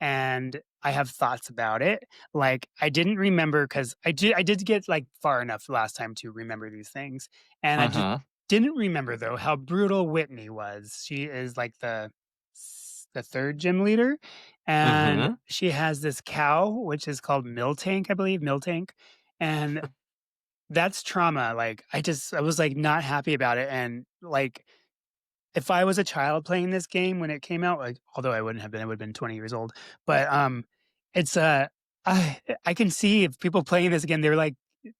and I have thoughts about it. Like, I didn't remember because I did get, like, far enough last time to remember these things, and I just Uh-huh. didn't remember, though, how brutal Whitney was. She is, like, the 3rd gym leader, and Mhm. she has this cow, which is called Miltank, I believe, Miltank, and that's trauma. Like, I was, like, not happy about it, and, like, if I was a child playing this game when it came out, like, although I wouldn't have been, I would've been 20 years old, but, it's, I can see if people playing this again, they're like,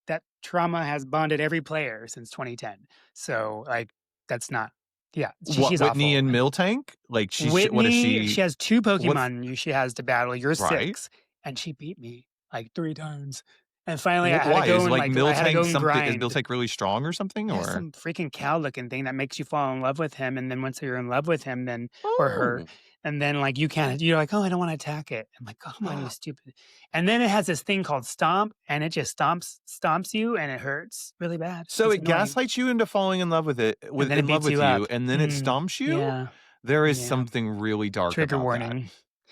that trauma has bonded every player since 2010. So, like, that's not yeah, What, she's Whitney awful. and Miltank? Like, what is Whitney, she she has 2 what's Pokemon she has to battle, you're right? 6, and she beat me, like, 3 times, and finally, I had to Why? go Is, and, like, like I had to go Miltank and something is grind. Miltank really strong or something, Yeah, or some freaking cow-looking thing that makes you fall in love with him, and then once you're in love with him, then or her, Oh. and then, like, you're like, "Oh, I don't wanna attack it." I'm like, "Come on, you stupid." And then it has this thing called Stomp, and it just stomps you, and it hurts really bad. So It's it annoying. gaslights you into falling in love with it And then it in love beats with you you, up. and then it stomps you? Yeah, There is yeah. something really dark Trigger about that. warning.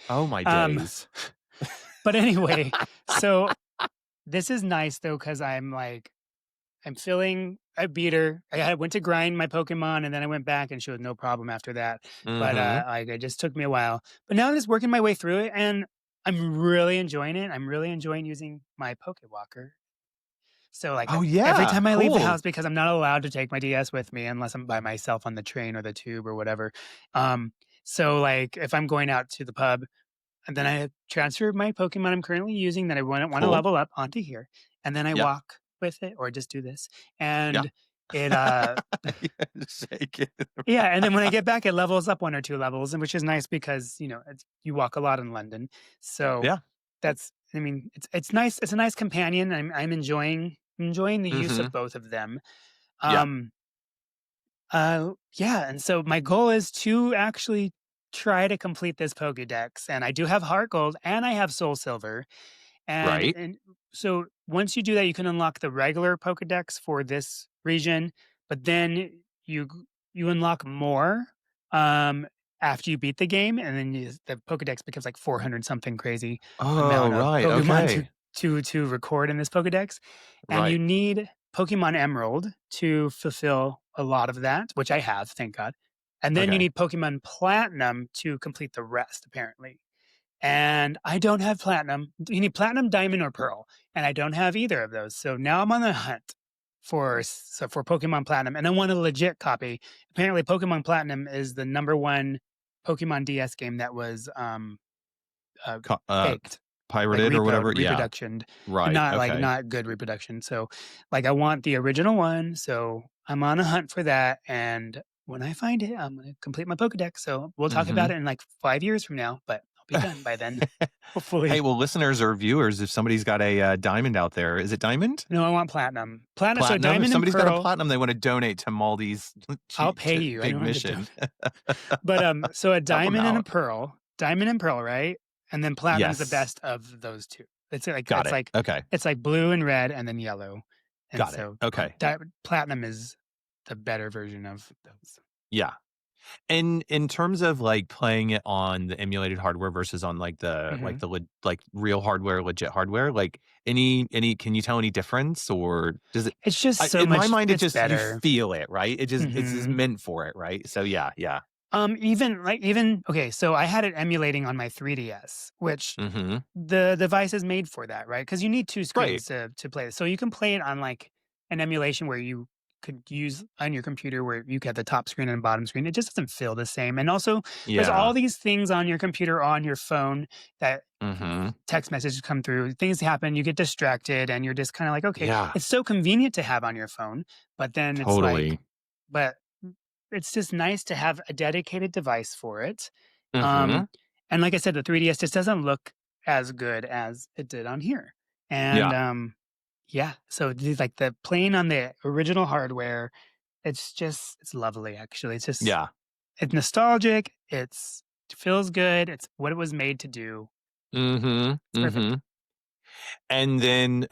Oh my Um, days. but anyway, so this is nice though, because 'cause I'm like I'm feeling I beat her. I went to grind my Pokemon, and then I went back, and she was no problem after that. But, Mhm. like, it just took me a while. But now I'm just working my way through it, and I'm really enjoying it. I'm really enjoying using my Pokewalker. So, like, Oh, every yeah, time I leave the cool. house because I'm not allowed to take my DS with me unless I'm by myself on the train or the tube or whatever. Um, so, like, if I'm going out to the pub, and then I transfer my Pokemon I'm currently using that I wanna Cool. level up onto here, and then I Yep. walk with it or just do this, Yeah. and it, Yeah, just shake it. yeah, and then when I get back, it levels up 1 or 2 levels, and which is nice because, you walk a lot in London, so Yeah. that's I mean, it's nice it's a nice companion, I'm enjoying the use of Mhm. both of them. Yeah. Um, yeah, and so my goal is to actually try to complete this Pokédex, and I do have HeartGold and I have Soul Silver, Right. and so once you do that, you can unlock the regular Pokédex for this region, but then you unlock more um, after you beat the game, and then the Pokédex becomes like 400 something crazy Oh, amount of right, Pokemon to okay. record in this Pokédex, and you Right. need Pokemon Emerald to fulfill a lot of that, which I have, thank God. And then you Okay. need Pokemon Platinum to complete the rest, apparently. And I don't have platinum. You need platinum, diamond, or pearl, and I don't have either of those. So now I'm on the hunt for Pokemon Platinum, and I want a legit copy. Apparently, Pokemon Platinum is the number 1 Pokemon DS game that was uh, Co faked, like pirated or whatever? Yeah. reproduction, Right, okay. not good reproduction. So, like, I want the original one. So I'm on a hunt for that, and when I find it, I'm gonna complete my Pokedex. So we'll talk about Mhm. it in like 5 years from now, but I'll be done by then, Hey, hopefully. well, listeners or viewers, if somebody's got a, diamond out there, is it diamond? No, I want platinum. So Platinum? If diamond and somebody's got a pearl, platinum they wanna donate to Maldee's I'll pay you. I big don't have to mission. donate. But so a Help 'em out. diamond and pearl, right? And then platinum's the Yes. best of those 2. Got it. Okay. It's like blue and red and then yellow. And Got it. so Okay. platinum is the better version of those. Yeah. And in terms of, like, playing it on the emulated hardware versus on, Mhm. like, real hardware, legit hardware, like, any can you tell any difference, or does it It's just so in my much mind, it it's just you better. feel it, right? It's just Mhm. meant for it, right? So, yeah, yeah. Even okay, so I had it emulating on my 3DS, which Mhm. the device is made for that, right? Because you need 2 Right. screens to play this. So you can play it on, like, an emulation where you could use on your computer where you get the top screen and bottom screen. It just doesn't feel the same, and also, there's all Yeah. these things on your computer, on your phone that Mhm. text messages come through, things happen, you get distracted, and you're just kinda like, "Okay." Yeah. It's so convenient to have on your phone, but then it's like Totally. but it's just nice to have a dedicated device for it. Mhm. Um, and like I said, the 3DS just doesn't look as good as it did on here. And Yeah. yeah, so like the playing on the original hardware, it's lovely actually. Yeah. It's nostalgic, it feels good, it's what it was made to do. Mhm. It's perfect. Mhm. And then,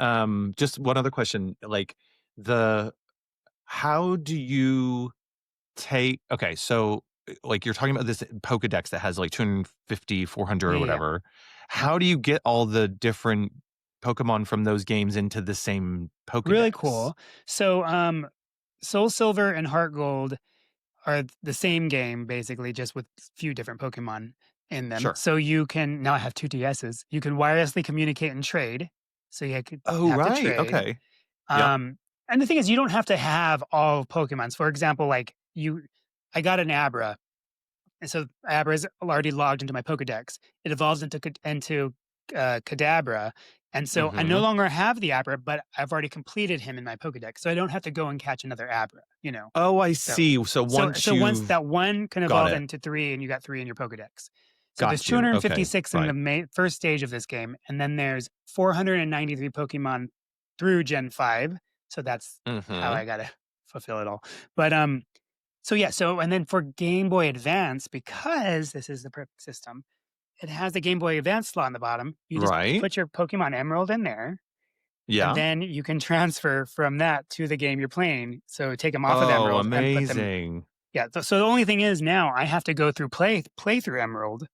just one other question, like, the how do you take okay, so like, you're talking about this Pokédex that has, like, 250, 400 Yeah, or yeah, yeah. whatever. How do you get all the different Pokemon from those games into the same Really Pokédex? cool. So, Soul Silver and Heart Gold are the same game basically, just with few different Pokemon in them. Sure. So you can now I have 2 DSs. You can wirelessly communicate and trade. So you could Oh, have to right, trade. okay. Yep. Um, and the thing is you don't have to have all Pokemons. For example, like I got an Abra, and so Abra is already logged into my Pokedex. It evolves into Kadabra, and so I no Mhm. longer have the Abra, but I've already completed him in my Pokedex, so I don't have to go and catch another Abra, you know? Oh, I So see. So so once so once you've that one can got evolve it. into 3 and you got 3 in your Pokedex. So there's Got you. Okay. 256 in the Right. first stage of this game, and then there's 493 Pokemon through Gen 5, so that's how Mhm. I gotta fulfill it all. But, so yeah, so and then for Game Boy Advance, because this is the perfect system, it has the Game Boy Advance slot on the bottom. You just Right. put your Pokemon Emerald in there, and Yeah. then you can transfer from that to the game you're playing. So take them off of Oh, Emerald and put them. amazing. Yeah. So the only thing is now I have to go through play through Emerald,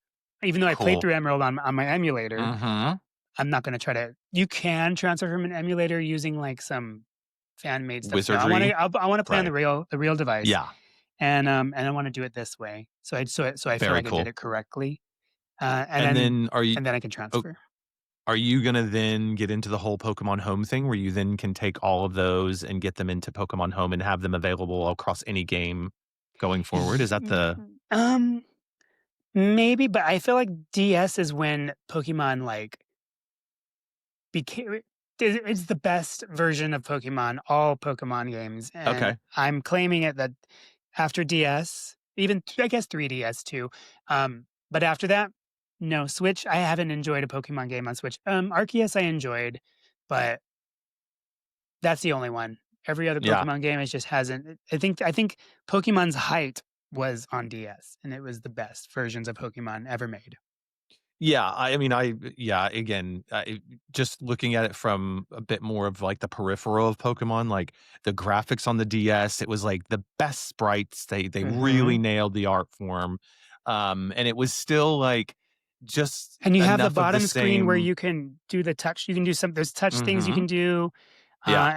even though I played Cool. through Emerald on my emulator. Mhm. I'm not going to try to. You can transfer from an emulator using like some fan made stuff. No, Wizardry. I want to play on Right. the real device, Yeah. and I want to do it this way. So I feel Very like I did cool. it correctly, and And then then I can oh, transfer. are you gonna then get into the whole Pokemon Home thing where you then can take all of those and get them into Pokemon Home and have them available across any game going forward? Is that Ye- the Um, maybe, but I feel like DS is when Pokemon like became it's the best version of Pokemon, all Pokemon games, and Okay. I'm claiming it that after DS, even I guess 3DS too, but after that, no, Switch, I haven't enjoyed a Pokemon game on Switch. Arceus I enjoyed, but that's the only one. Every other Yeah. Pokemon game, it just hasn't I think Pokemon's height was on DS, and it was the best versions of Pokemon ever made. Yeah, I mean, yeah, again, just looking at it from a bit more of like the peripheral of Pokemon, like the graphics on the DS, it was like the best sprites. They really Mhm. nailed the art form. And it was still like just And you have the enough of the bottom screen where same. you can do the touch. You can do some there's touch things you Mhm. can do. Yeah.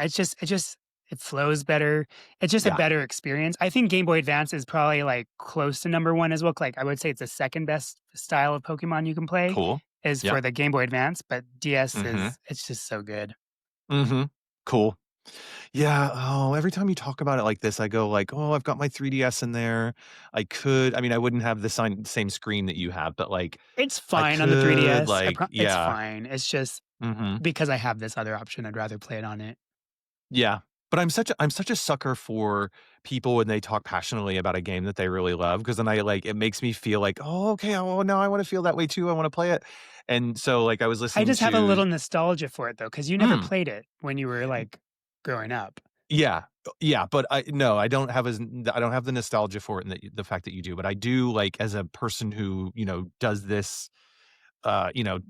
It flows better. It's just a Yeah. better experience. I think Game Boy Advance is probably, like, close to number 1 as well. Like, I would say it's the 2nd best style of Pokemon you can play Cool. is Yeah. for the Game Boy Advance, but DS Mhm. is it's just so good. Mhm. Cool. Yeah, oh, every time you talk about it like this, I go like, "Oh, I've got my 3DS in there. I mean, I wouldn't have the same screen that you have, but, like, It's I fine on the could, 3DS. like It's yeah. fine. It's just Mhm. because I have this other option, I'd rather play it on it. Yeah. But I'm such a sucker for people when they talk passionately about a game that they really love because then I like it makes me feel like, "Oh, okay, oh, now I wanna feel that way too, I wanna play it." And so, like, I was I listening just have a to little nostalgia for it, though, because you never mm. played it when you were, like, growing up. Yeah, yeah, but I no, I don't have I don't have the nostalgia for it and the fact that you do, but I do, like, as a person who, does this, you know,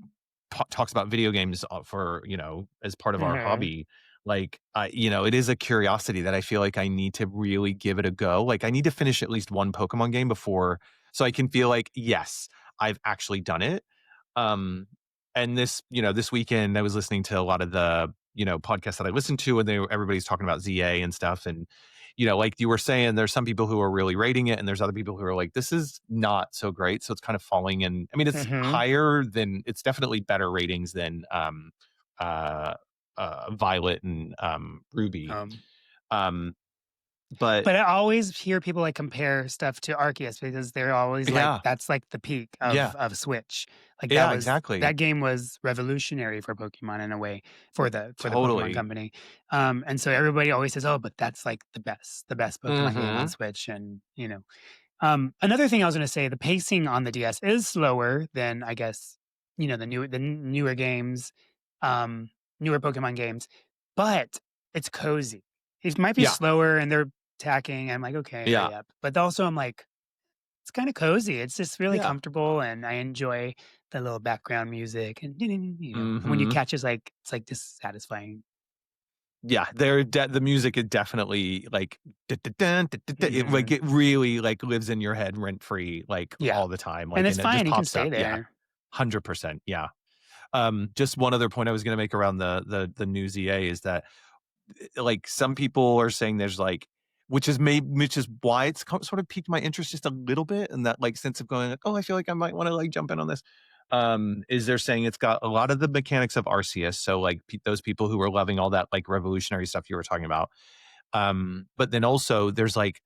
talks about video games, for, as part of our Mhm. hobby, like, it is a curiosity that I feel like I need to really give it a go, like, I need to finish at least one Pokemon game before so I can feel like, "Yes, I've actually done it." Um, and this weekend, I was listening to a lot of the, podcasts that I listened to, and everybody's talking about ZA and stuff. And, like you were saying, there's some people who are really rating it, and there's other people who are like, this is not so great. So it's kind of falling in. I mean, Mhm. it's definitely better ratings than uh, Violet and Ruby. Um Um, but But I always hear people, like, compare stuff to Arceus because they're always like, yeah, that's, like, the peak yeah, of Switch. Like, yeah, exactly. that game was revolutionary for Pokemon in a way, for the Pokemon Totally. Company. And so everybody always says, "Oh, but that's, like, the best Pokemon game on Hmm. Switch," and, another thing I was gonna say, the pacing on the DS is slower than, I guess, the newer games, um, newer Pokemon games, but it's cozy. It might be Yeah, slower and they're attacking, I'm like, "Okay, yeah, hurry up." But also I'm like, it's kinda cozy. It's just really yeah. comfortable, and I enjoy the little background music and, and when you Hmm. catch it's like just satisfying. Yeah, the music is definitely like Mhm. it really like lives in your head rent free like Yeah, all the time, and like, it's and it just fine, you can pops stay up. Yeah, there. 100%. Yeah. Just one other point I was going to make around the new ZA is that like some people are saying there's like which is why it's sort of piqued my interest just a little bit and that like sense of going like, oh, I feel like I might want to like jump in on this. Is they're saying it's got a lot of the mechanics of Arceus, so like those people who are loving all that like revolutionary stuff you were talking about. But then also there's like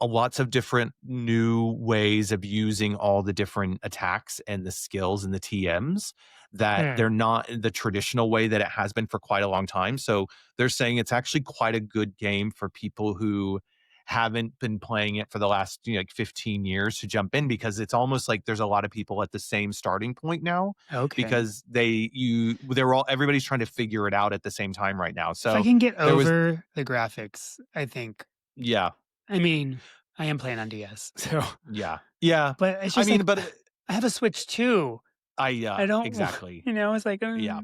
lots of different new ways of using all the different attacks and the skills and the TMs that Hmm, they're not in the traditional way that it has been for quite a long time. So they're saying it's actually quite a good game for people who haven't been playing it for the last like 15 years to jump in because it's almost like there's a lot of people at the same starting point now okay. because they're all everybody's trying to figure it out at the same time right now. If I So can get there was over the graphics, I think yeah, I mean, I am playing on DS, so yeah, yeah. but it's I just mean, like but I have a Switch too. I don't wa exactly. it's like, Yeah.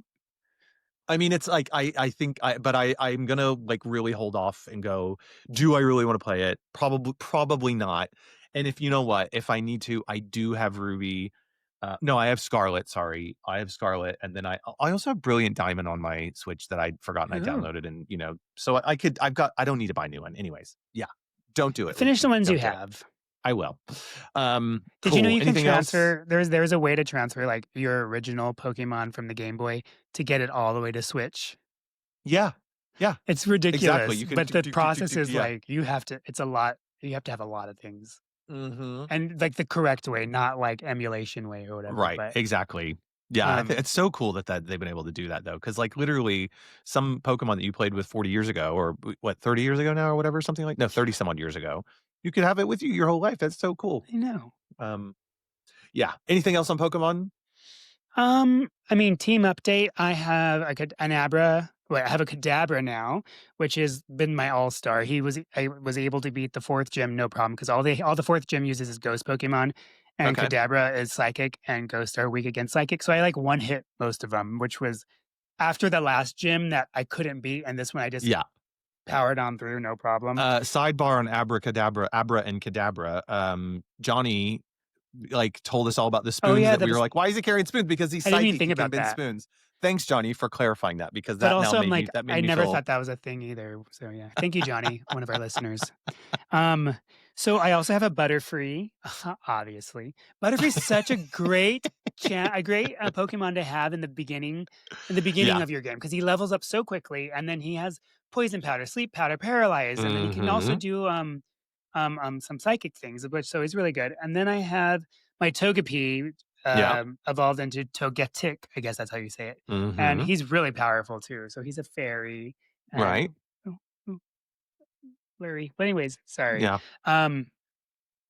I mean, it's like I think I'm gonna like really hold off and go, do I really want to play it? Probably not. And if you know what, if I need to, I do have Ruby. No, I have Scarlet. Sorry, I have Scarlet, and then I also have Brilliant Diamond on my Switch that I'd forgotten I oh, downloaded, and so I could I've got I don't need to buy a new one, anyways. Yeah, don't do it, finish the Luigi. ones you Don't do it. have. I will. Did you know Cool. you can Anything else? transfer there's a way to transfer, like, your original Pokemon from the Game Boy to get it all the way to Switch? Yeah, yeah, It's exactly. ridiculous, You can but the process is, yeah. like, you have to it's a lot you have to have a lot of things, Mhm. and, like, the correct way, not, like, emulation way or whatever, Right, but, exactly. Yeah, um it's so cool that they've been able to do that though, because like, literally, some Pokemon that you played with 40 years ago or what, 30 years ago now or whatever, something like no, 30 some odd years ago, you could have it with you your whole life, that's so cool. I know. Um, yeah. Anything else on Pokemon? I mean, team update. I have an Abra. Well, I have a Kadabra now, which has been my all star. I was able to beat the fourth gym no problem because all the fourth gym uses is Ghost Pokemon, and Okay. Kadabra is Psychic, and Ghost are weak against Psychic. So I like one hit most of them, which was after the last gym that I couldn't beat, and this one I just Yeah. powered on through no problem. Sidebar on Abracadabra Abra and Kadabra, Johnny, like, told us all about the Oh spoons yeah, that we were like, "Why is he carrying spoons?" Because he's I didn't even psychic, think he can about bend that. spoons. Thanks, Johnny, for clarifying that because But that now also, I'm like, that made I me never feel thought that was a thing either. So yeah, thank you, Johnny, one of our listeners. Um, so I also have a Butterfree, obviously. Butterfree is such a great Pokemon to have in the beginning yeah. of your game because he levels up so quickly, and then he has Poison Powder, Sleep Powder, Paralyze, and then he can also Mhm. do some psychic things, which so he's really good. And then I have my Togepi Yeah. evolved into Togetic, I guess that's how you say it, and Mhm. he's really powerful too. So he's a fairy. Right. Um, oh, oh, blurry. But anyways, sorry. Yeah. Um,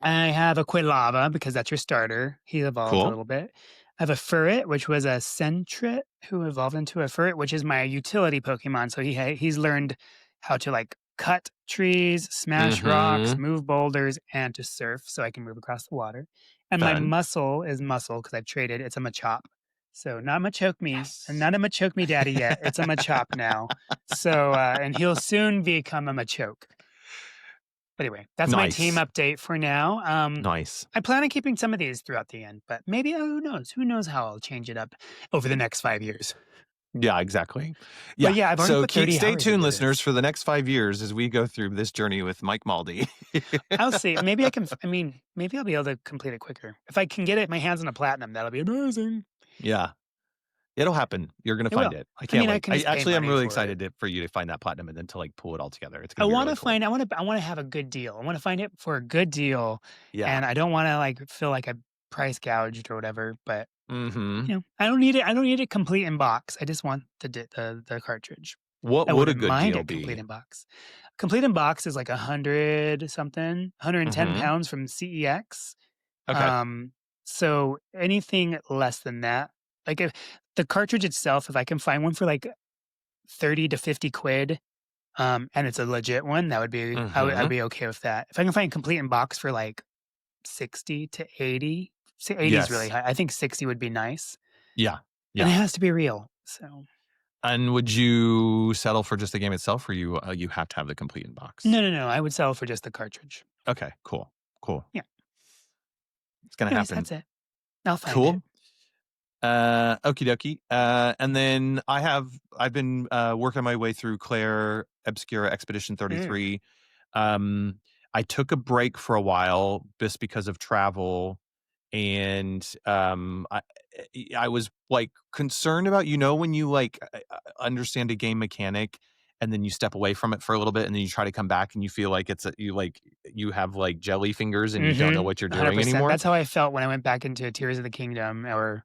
I have a Quilava because that's your starter. He evolved a Cool. little bit. I have a Furret, which was a Sentret who evolved into a Furret, which is my utility Pokemon. So he's learned how to like cut trees, smash rocks, Mhm. move boulders, and to surf, so I can move across the water. And my Fun. muscle is Muscle because I've traded. It's a Machop. So not Machoke Me, and Yes. not a Machoke Me Daddy yet. It's a Machop now. So and he'll soon become a Machoke. But anyway, that's my team Nice. update for now. Nice. I plan on keeping some of these throughout the end, but maybe who knows? Who knows how I'll change it up over the next 5 years? Yeah, exactly. But Yeah. yeah, I've already So put keep 30 stay hours tuned, into listeners, this. for the next 5 years as we go through this journey with Mike Malldee. I'll see. Maybe I can. I mean, maybe I'll be able to complete it quicker if I can get it my hands on a platinum. That'll be amazing. Yeah. It'll happen. You're gonna It find will. it. I I can't mean, I wait. can just pay I'm money really for it. excited for you to find that platinum and then to, like, pull it all together. It's I gonna be want really to cool. find. I want to have a good deal. I want to find it for a good deal, Yeah. and I don't want to like feel like I price gouged or whatever. But Mhm. I don't need it. I don't need it complete in box. I just want the cartridge. What I would a wouldn't good mind deal it complete be? in box. Complete in box is like 100 something, 110 Mhm. pounds from CEX. Okay. Um, so anything less than that, like if the cartridge itself, if I can find one for like 30 to 50 quid, and it's a legit one, that would be I'd Mhm. be okay with that. If I can find complete in box for like 60 to 80, 80 is really Yes. high. I think 60 would be nice. Yeah. And Yeah. it has to be real. So And would you settle for just the game itself, or you have to have the complete in box? No, no, no, I would settle for just the cartridge. Okay, cool, cool. Yeah. It's gonna Anyways, happen. that's it. I'll find it. Cool. Okie dokie. And then I've been working my way through Clair Obscur Expedition Mm. 33. Um, I took a break for a while just because of travel, and I was like concerned about, when you like understand a game mechanic and then you step away from it for a little bit and then you try to come back and you feel like you have like jelly fingers and you don't know Mhm. what you're doing 100%. anymore. That's how I felt when I went back into Tears of the Kingdom or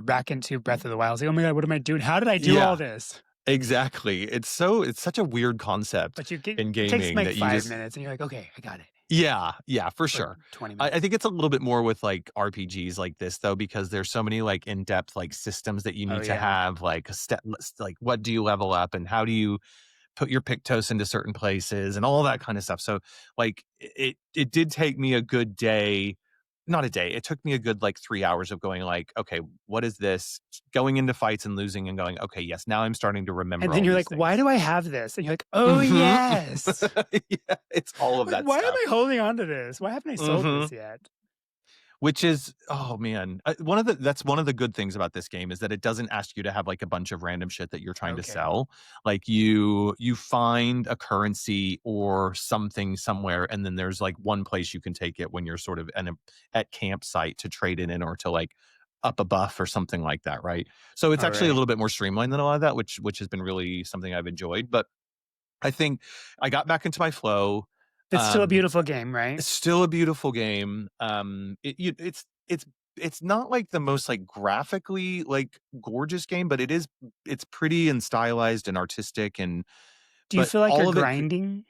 back into Breath of the Wild. I was like, "Oh my god, what am I doing? How did I do all Yeah, this?" exactly. It's such a weird concept But you get in it takes gaming like that you 5 just minutes and you're like, "Okay, I got it." yeah, yeah, for Or sure. 20 I minutes. think it's a little bit more with like RPGs like this though, because there's so many like in-depth like systems that you Oh, need to yeah. have, like a step, like what do you level up and how do you put your Pictos into certain places and all that kind of stuff. So like it did take me a good day, not a day. It took me a good like 3 hours of going like, okay, what is this? Going into fights and losing and going, okay, yes, now I'm starting to And remember then all you're these like, "Why things. do I have this?" And you're like, "Oh, Hmm. yes." Yeah, it's all of Like, that "Why am stuff. I holding on to this? Why haven't I sold Hmm. this yet?" Which is, oh man, that's one of the good things about this game is that it doesn't ask you to have like a bunch of random shit that you're trying to Okay. sell. Like you find a currency or something somewhere, and then there's like one place you can take it when you're sort of at campsite to trade it in or to like up a buff or something like that, right? So it's actually a Alright. little bit more streamlined than a lot of that, which has been really something I've enjoyed. But I think I got back into my flow. It's still a Um, beautiful game, right? it's still a beautiful game. It's not like the most like graphically like gorgeous game, but it's pretty and stylized and artistic and Do you but feel like you're all of it. grinding?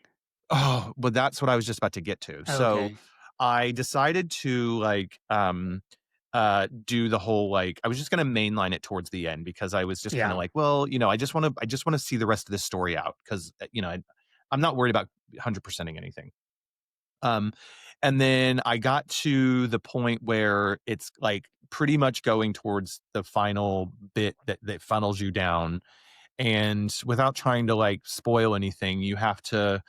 Oh, but that's what I was just about to get to. So Okay. I decided to like do the whole like I was just gonna mainline it towards the end because I was just kind of Yeah. like, well, I just want to see the rest of this story out because I'm not worried about 100%ing anything. Um, and then I got to the point where it's like pretty much going towards the final bit that funnels you down. And without trying to like spoil anything, you have to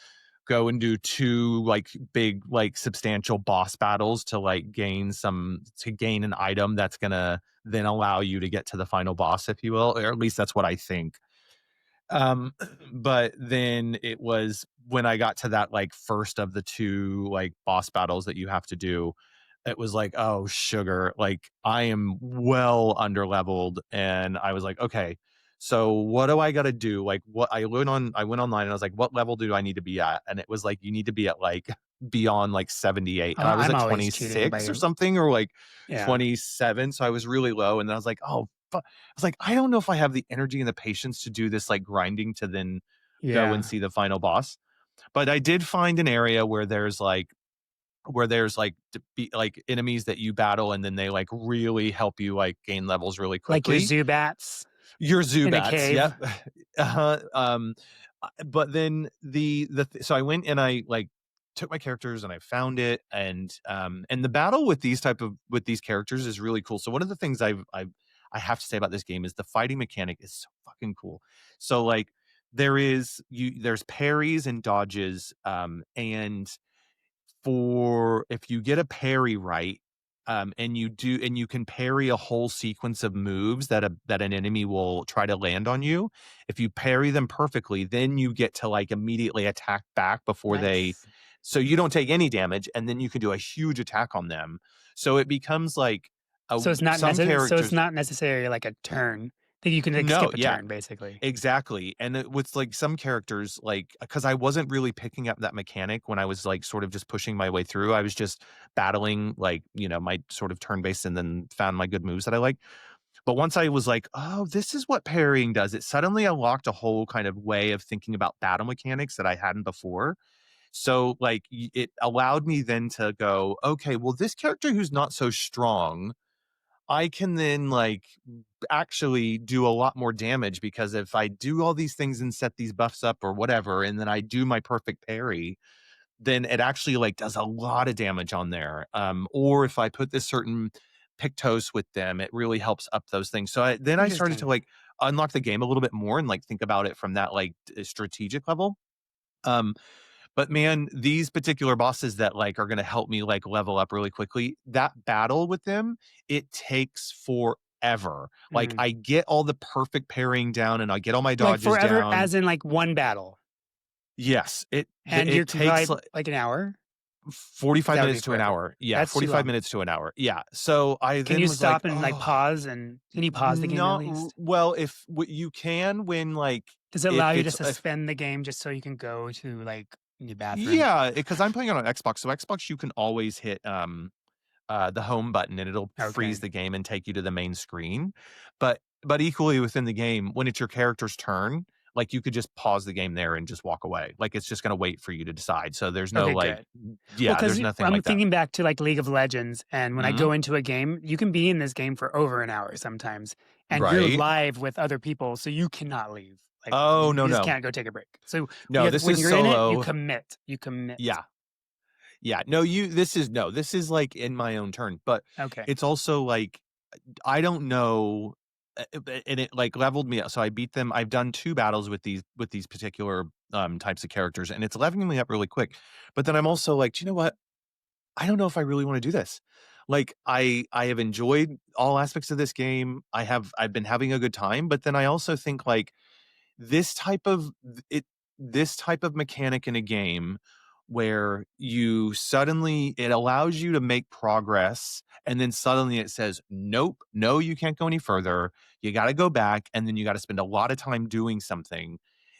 go and do two like big, like substantial boss battles to gain an item that's gonna then allow you to get to the final boss, if you will, or at least that's what I think. Um, but then it was when I got to that, like, first of the 2, like, boss battles that you have to do, it was like, "Oh, sugar." Like, I am well underleveled, and I was like, "Okay, so what do I gotta do?" Like, what I went online, and I was like, "What level do I need to be at?" And it was like, "You need to be at, like, beyond, like, 78." And I was I'm at always cheating 26 or by something or, like, yeah. 27, so I was really low, and then I was like, "Oh, I was like, I don't know if I have the energy and the patience to do this like grinding to then go and Yeah. see the final boss. But I did find an area where there's like like enemies that you battle and then they like really help you like gain levels really Like your quickly. Zubats Your in a Zubats, cave. yep. Uh-huh, but then so I went and I, like, took my characters and I found it, and the battle with these characters is really cool. So one of the things I have to say about this game is the fighting mechanic is so fucking cool. So, like, there's parries and dodges, and for if you get a parry right, and you can parry a whole sequence of moves that an enemy will try to land on you. If you parry them perfectly, then you get to like immediately attack back before they Nice. so you don't take any damage, and then you can do a huge attack on them. So it becomes like some So it's characters. not necessarily like a turn that you can, like, No, skip a yeah, turn, basically. exactly, and with, like, some characters, like because I wasn't really picking up that mechanic when I was, like, sort of just pushing my way through, I was just battling, like, my sort of turn-based and then found my good moves that I like, but once I was like, "Oh, this is what parrying does," it suddenly unlocked a whole kind of way of thinking about battle mechanics that I hadn't before, so, like, it allowed me then to go, "Okay, well, this character who's not so strong, I can then, like, actually do a lot more damage because if I do all these things and set these buffs up or whatever, and then I do my perfect parry, then it actually, like, does a lot of damage on there. Or if I put this certain Pictos with them, it really helps up those things. So I started to, Interesting. like, unlock the game a little bit more and, like, think about it from that, like, strategic level. Um, but man, these particular bosses that, like, are gonna help me, like, level up really quickly, that battle with them, it takes forever. Like, Mm. I get all the perfect parrying down, and I get all my Like dodges forever, down. as in like one battle, Yes, and you it can takes, probably like, like an hour. 45 That would be minutes to an forever. hour. Yeah, That's too 45 long. minutes to an hour. Yeah. So I Can you then was like, stop and like "Oh, pause? And can you pause the game at not least? well, if you can when, like, Does it allow if you to it's if suspend the game just so you can go to like the bathroom? yeah, because I'm playing it on Xbox, so Xbox, you can always hit, the home button, and it'll freeze Okay. the game and take you to the main screen. But equally within the game, when it's your character's turn, like, you could just pause the game there and just walk away. Like, it's just gonna wait for you to decide. So there's no, Okay, like, good. Well, yeah, because there's nothing I'm like that. thinking back to like League of Legends, and when I Mhm. go into a game, you can be in this game for over an hour sometimes, and you're Right. live with other people, so you cannot leave. Like Oh, you no, just no. can't go take a break. So No, this when is you're in it, you solo. commit. You commit. Yeah. Yeah. No, this is no, this is, like, in my own turn, but Okay. it's also, like, I don't know, and it, like, leveled me up. So I beat them. I've done 2 battles with these particular, types of characters, and it's leveling me up really quick. But then I'm also like, "Do you know what? I don't know if I really wanna do this." Like, I have enjoyed all aspects of this game. I've been having a good time, but then I also think, like, this type of it this type of mechanic in a game where you suddenly it allows you to make progress, and then suddenly it says, "Nope, no, you can't go any further. You gotta go back, and then you gotta spend a lot of time doing something."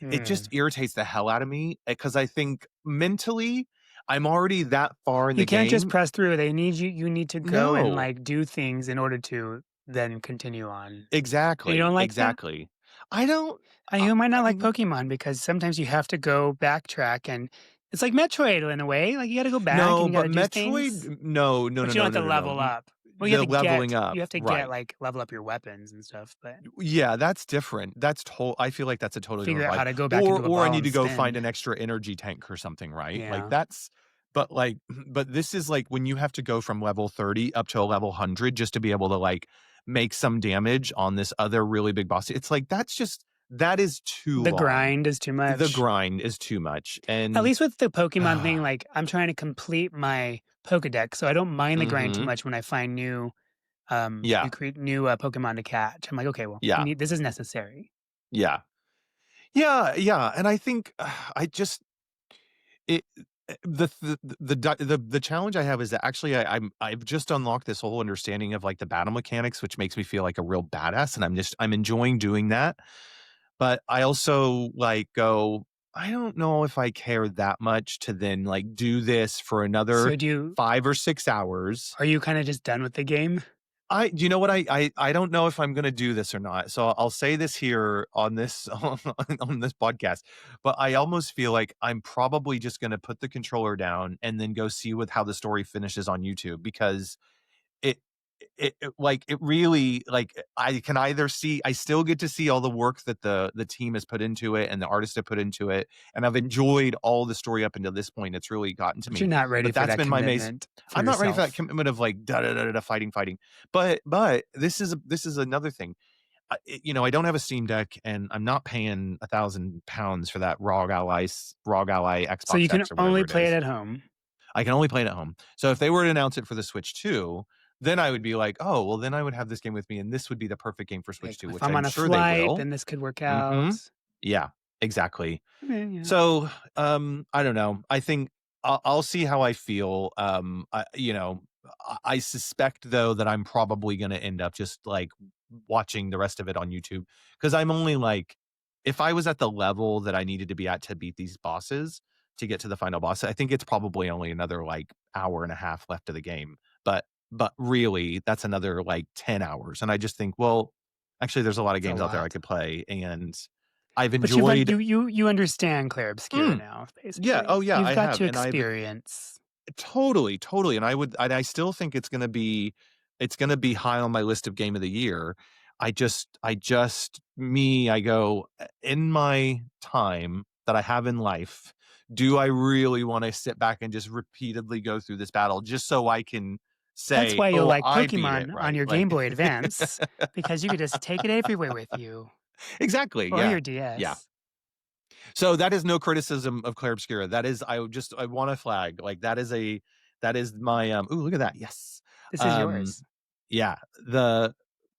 It just Hmm. irritates the hell out of me, because I think mentally, I'm already that far in You the can't just game. press through. They need you. You need to go and No. like do things in order to then continue on. And you don't Exactly, like that? exactly. I don't You might not like I'm Pokemon because sometimes you have to go backtrack, and it's like Metroid in a way. Like you got to go back and no, you got but to do things, Metroid, no, no, no, but you don't no, have no, to no, no. level up. Well, The leveling up, you have to get right. like level up your weapons and stuff, but Yeah, that's different. I feel like that's a totally figure different out vibe. how to go back into a Or I ball need and to go find spin. an extra energy tank or something, right? Like, Yeah. that's but, like but this is, like, when you have to go from level 30 up to a level 100 just to be able to, like, make some damage on this other really big boss. It's like, that is too The long. grind is too The much. grind is too much, At and least with the Pokemon thing, like I'm trying to complete my Pokedex, so I don't mind the grind too mhm. much when I find Yeah, you create new Pokemon to catch. I'm like, okay, well, I yeah, need this is necessary. yeah. Yeah, yeah, and I think, I just it the challenge I have is that actually I've just unlocked this whole understanding of, like, the battle mechanics, which makes me feel like a real badass, and I'm enjoying doing that, but I also, like, go, "I don't know if I care that much to then, like, do this for another So do you 5 or 6 hours." are you kinda just done with the game? Do you know what? I don't know if I'm gonna do this or not. So I'll say this here on this on this podcast, but I almost feel like I'm probably just gonna put the controller down and then go see with how the story finishes on YouTube, because it like, it really, like, I can either see I still get to see all the work that the team has put into it and the artists have put into it, and I've enjoyed all the story up until this point. It's really gotten to But you're me. not ready But for that's that been my mace commitment for I'm not ready for that yourself. commitment of, like, da da da da da, fighting, fighting. But this is another thing. I don't have a Steam Deck, and I'm not paying £1,000 for that ROG Ally So you Xbox can X or whatever only it play it is. at home. I can only play it at home. So if they were to announce it for the Switch 2, then I would be like, "Oh, well, then I would have this game with me, and this would be the perfect game for Switch Like, 2," if which I'm I'm on a sure they flight, will. then this could work Mhm. out. Yeah, exactly. Okay, yeah. So, I don't know. I think I'll see how I feel. I suspect, though, that I'm probably gonna end up just, like, watching the rest of it on YouTube, because I'm only, like, if I was at the level that I needed to be at to beat these bosses, to get to the final boss, I think it's probably only another, like, hour and a half left of the game. But really, that's another, like, 10 hours, and I just think, well, actually, there's a lot of It's a games out there I lot. could play, and I've But you've enjoyed. you understand Clair Obscur Mm, now, yeah, basically. oh, yeah, You've I got have, to and I've experience. totally, totally, and I still think it's gonna be high on my list of game of the year. I go, in my time that I have in life, do I really wanna sit back and just repeatedly go through this battle just so I can That's say, why you'll "Oh, like I beat it," Pokemon on right? your Like Game Boy Advance, because you could just take it everywhere with you. Exactly, or yeah. your Yeah. DS. So that is no criticism of Clair Obscura. That is I want a flag. Like that is my ooh, look at that. Yes. This is Um yours. yeah, the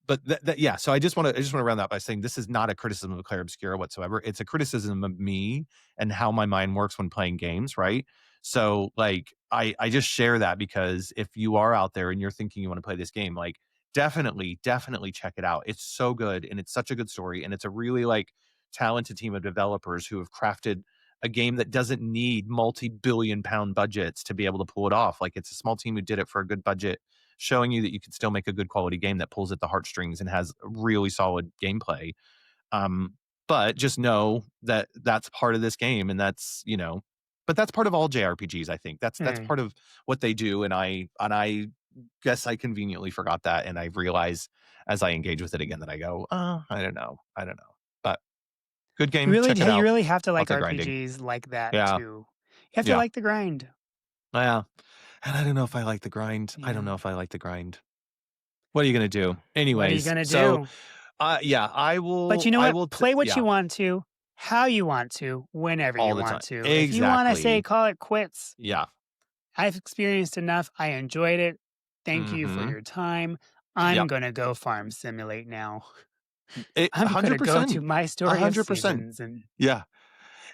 but that yeah, so I just want to round that by saying this is not a criticism of Clair Obscura whatsoever. It's a criticism of me and how my mind works when playing games, right? So like I just share that because if you are out there and you're thinking you want to play this game, like definitely check it out. It's so good and it's such a good story and it's a really like talented team of developers who have crafted a game that doesn't need multi-billion pound budgets to be able to pull it off. Like it's a small team who did it for a good budget, showing you that you can still make a good quality game that pulls at the heartstrings and has really solid gameplay. Um, but just know that that's part of this game, and that's but that's part of all JRPGs. I think that's Mm. part of what they do, and I guess I conveniently forgot that, and I realize as I engage with it again that I go, I don't know, but good game, check it You out. really have to like Lots of grinding. RPGs like that Yeah, too. You have to yeah, like the grind. yeah. And I don't know if I like the grind. I don't Yeah. know if I like the grind. What are you gonna do? What are you Anyways, gonna so do? yeah, But you know I what? will Play what you yeah, want to, how you want to, whenever all you the want time. to. If you want to say Exactly. call it quits, Yeah. I've experienced enough. I enjoyed it. Thank you for Mhm. your time. I'm Yep. going to go farm simulate now. It I'm going to go to 100%. my story of 100%. seasons and Yeah.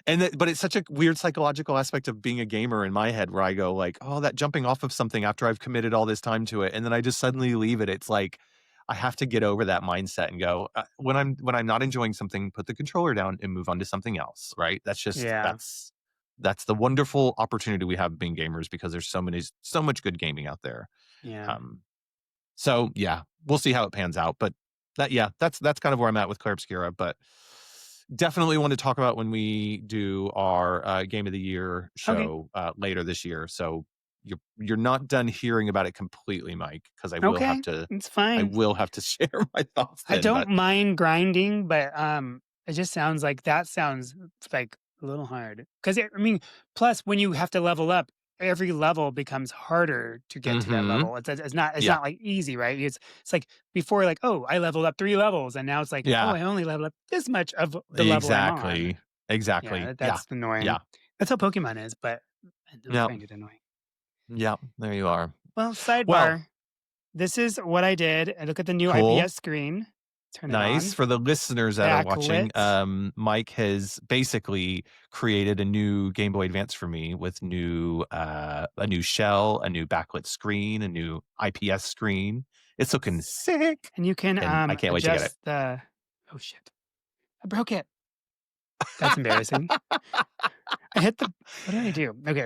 And that but it's such a weird psychological aspect of being a gamer in my head where I go like, "Oh, that jumping off of something after I've committed all this time to it," and then I just suddenly leave it. It's like, I have to get over that mindset and go, when I'm not enjoying something, put the controller down and move on to something else, right? That's just yeah, that's the wonderful opportunity we have being gamers because there's so much good gaming out there. yeah. Um, so yeah, we'll see how it pans out, but that's kind of where I'm at with Clair Obscura, but definitely want to talk about when we do our game of the year Okay. show later this year. So you're not done hearing about it completely, Mike, because Okay. It's I fine. will have to share my thoughts I then. don't But mind grinding, but it just sounds like that sounds like a little hard. Because I mean, plus when you have to level up, every level becomes harder to get to that hmm level. It's yeah, not like easy, right? It's like before, like oh, I leveled up 3 levels, and now it's like oh, yeah, I only leveled up this much of the level I'm on. exactly, Yeah, exactly, yeah, that's annoying. yeah, That's how Pokemon is, but I don't yeah, find it annoying. yeah. There you are. Well, Well, sidebar. This is what I did. I look at the new cool. IPS screen. Turn it Nice. on. For the listeners that are watching, Backlit. Mike has basically created a new Game Boy Advance for me with a new shell, a new backlit screen, a new IPS screen. It's looking sick, And you can, and I can't wait to get it. adjust the oh, shit. I broke it. That's embarrassing. I hit the what did I do? Okay.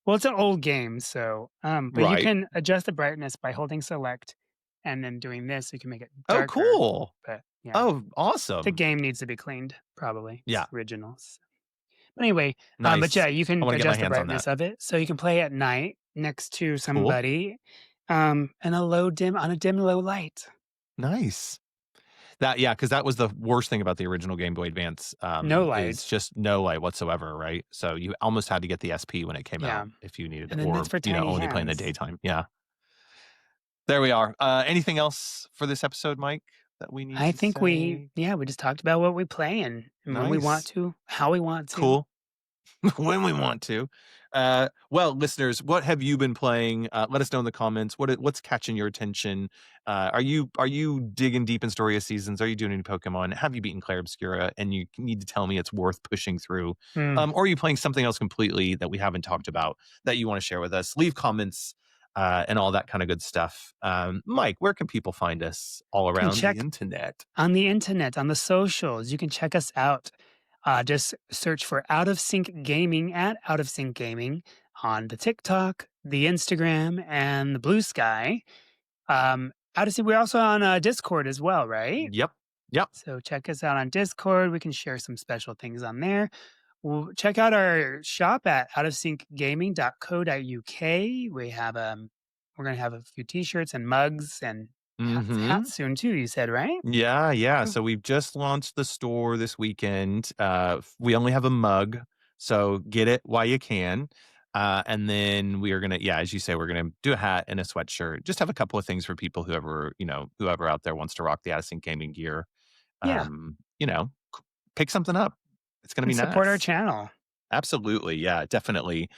Well, it's an old game, so, but you Right. can adjust the brightness by holding select and then doing this, you can make it Oh, darker, cool. but, yeah. Oh, The awesome. game needs to be cleaned, probably. It's Yeah. originals. But anyway, but, Nice. yeah, you I can wanna get my adjust the hands on that. brightness of it, so you can play at night next to Cool. somebody, and a dim low light. Nice. That yeah, because that was the worst thing about the original Game Boy Advance, No is light. just no light whatsoever, right? So you almost had to get the SP when it came Yeah, out if you needed it, and then it's or, for tiny only play in the hands. daytime. Yeah. There we are. Anything else for this episode, Mike, that we need I to think say? we just talked about what we play and when we want Nice. to, how we want to. Cool. When we want to. Well, listeners, what have you been playing? Let us know in the comments. What's catching your attention? Are you digging deep in Story of Seasons? Are you doing any Pokemon? Have you beaten Clair Obscura? And you need to tell me it's worth pushing through. Mm. Or are you playing something else completely that we haven't talked about that you want to share with us? Leave comments and all that kind of good stuff. Mike, where can people find us all You can around the check internet? on the internet, on the socials. You can check us out. Just search for Out of Sync Gaming at Out of Sync Gaming on the TikTok, the Instagram, and the Blue Sky. Out of Sync, we're also on Discord as well, right? Yep. Yep. So check us out on Discord. We can share some special things on there. Check out our shop at outofsyncgaming.co.uk. We're gonna have a few T-shirts and mugs and Mm-hmm. hats soon too. You said right? Yeah, yeah. Cool. So we've just launched the store this weekend. We only have a mug, so get it while you can. And then we are gonna, yeah, as you say, we're gonna do a hat and a sweatshirt. Just have a couple of things for people whoever out there wants to rock the Out of Sync gaming gear. Yeah, Pick something up. It's going to and be support our nice. channel. Absolutely. Yeah, definitely.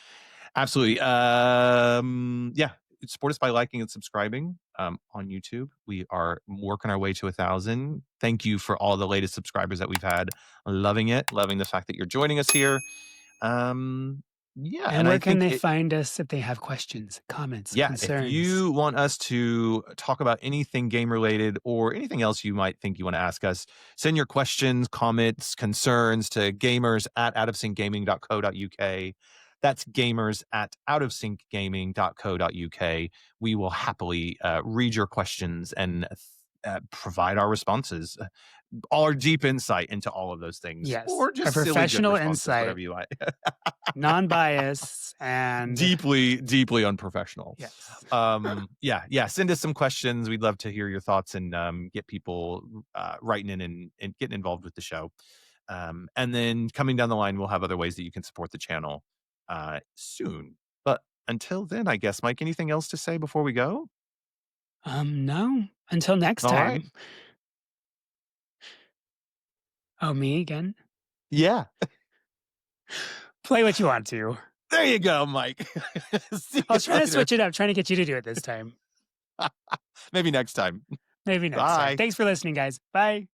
Absolutely. Yeah. Support us by liking and subscribing on YouTube. We are working our way to 1,000. Thank you for all the latest subscribers that we've had. Loving it. Loving the fact that you're joining us here. Um, yeah, And and I where can think they it, find us if they have questions, comments, yeah, if concerns? you want us to talk about anything game related or anything else you might think you want to ask us, send your questions, comments, concerns to gamers at outofsyncgaming.co.uk. That's gamers at outofsyncgaming.co.uk. We will happily read your questions and provide our responses, our deep insight into all of those things, Yes, or our just silly good professional responses, insight, whatever you like. non-biased, and Deeply, deeply unprofessional. yes. Yeah. Send us some questions. We'd love to hear your thoughts and get people writing in and getting involved with the show. And then coming down the line, we'll have other ways that you can support the channel soon. But until then, I guess, Mike, anything else to say before we go? No. Until next All right. time. Oh, me again? Yeah. Play what you want to. There you go, Mike. See I you was trying to later. switch it up, trying to get you to do it this time. Maybe next time. Maybe next time. Bye. Thanks for listening, guys. Bye.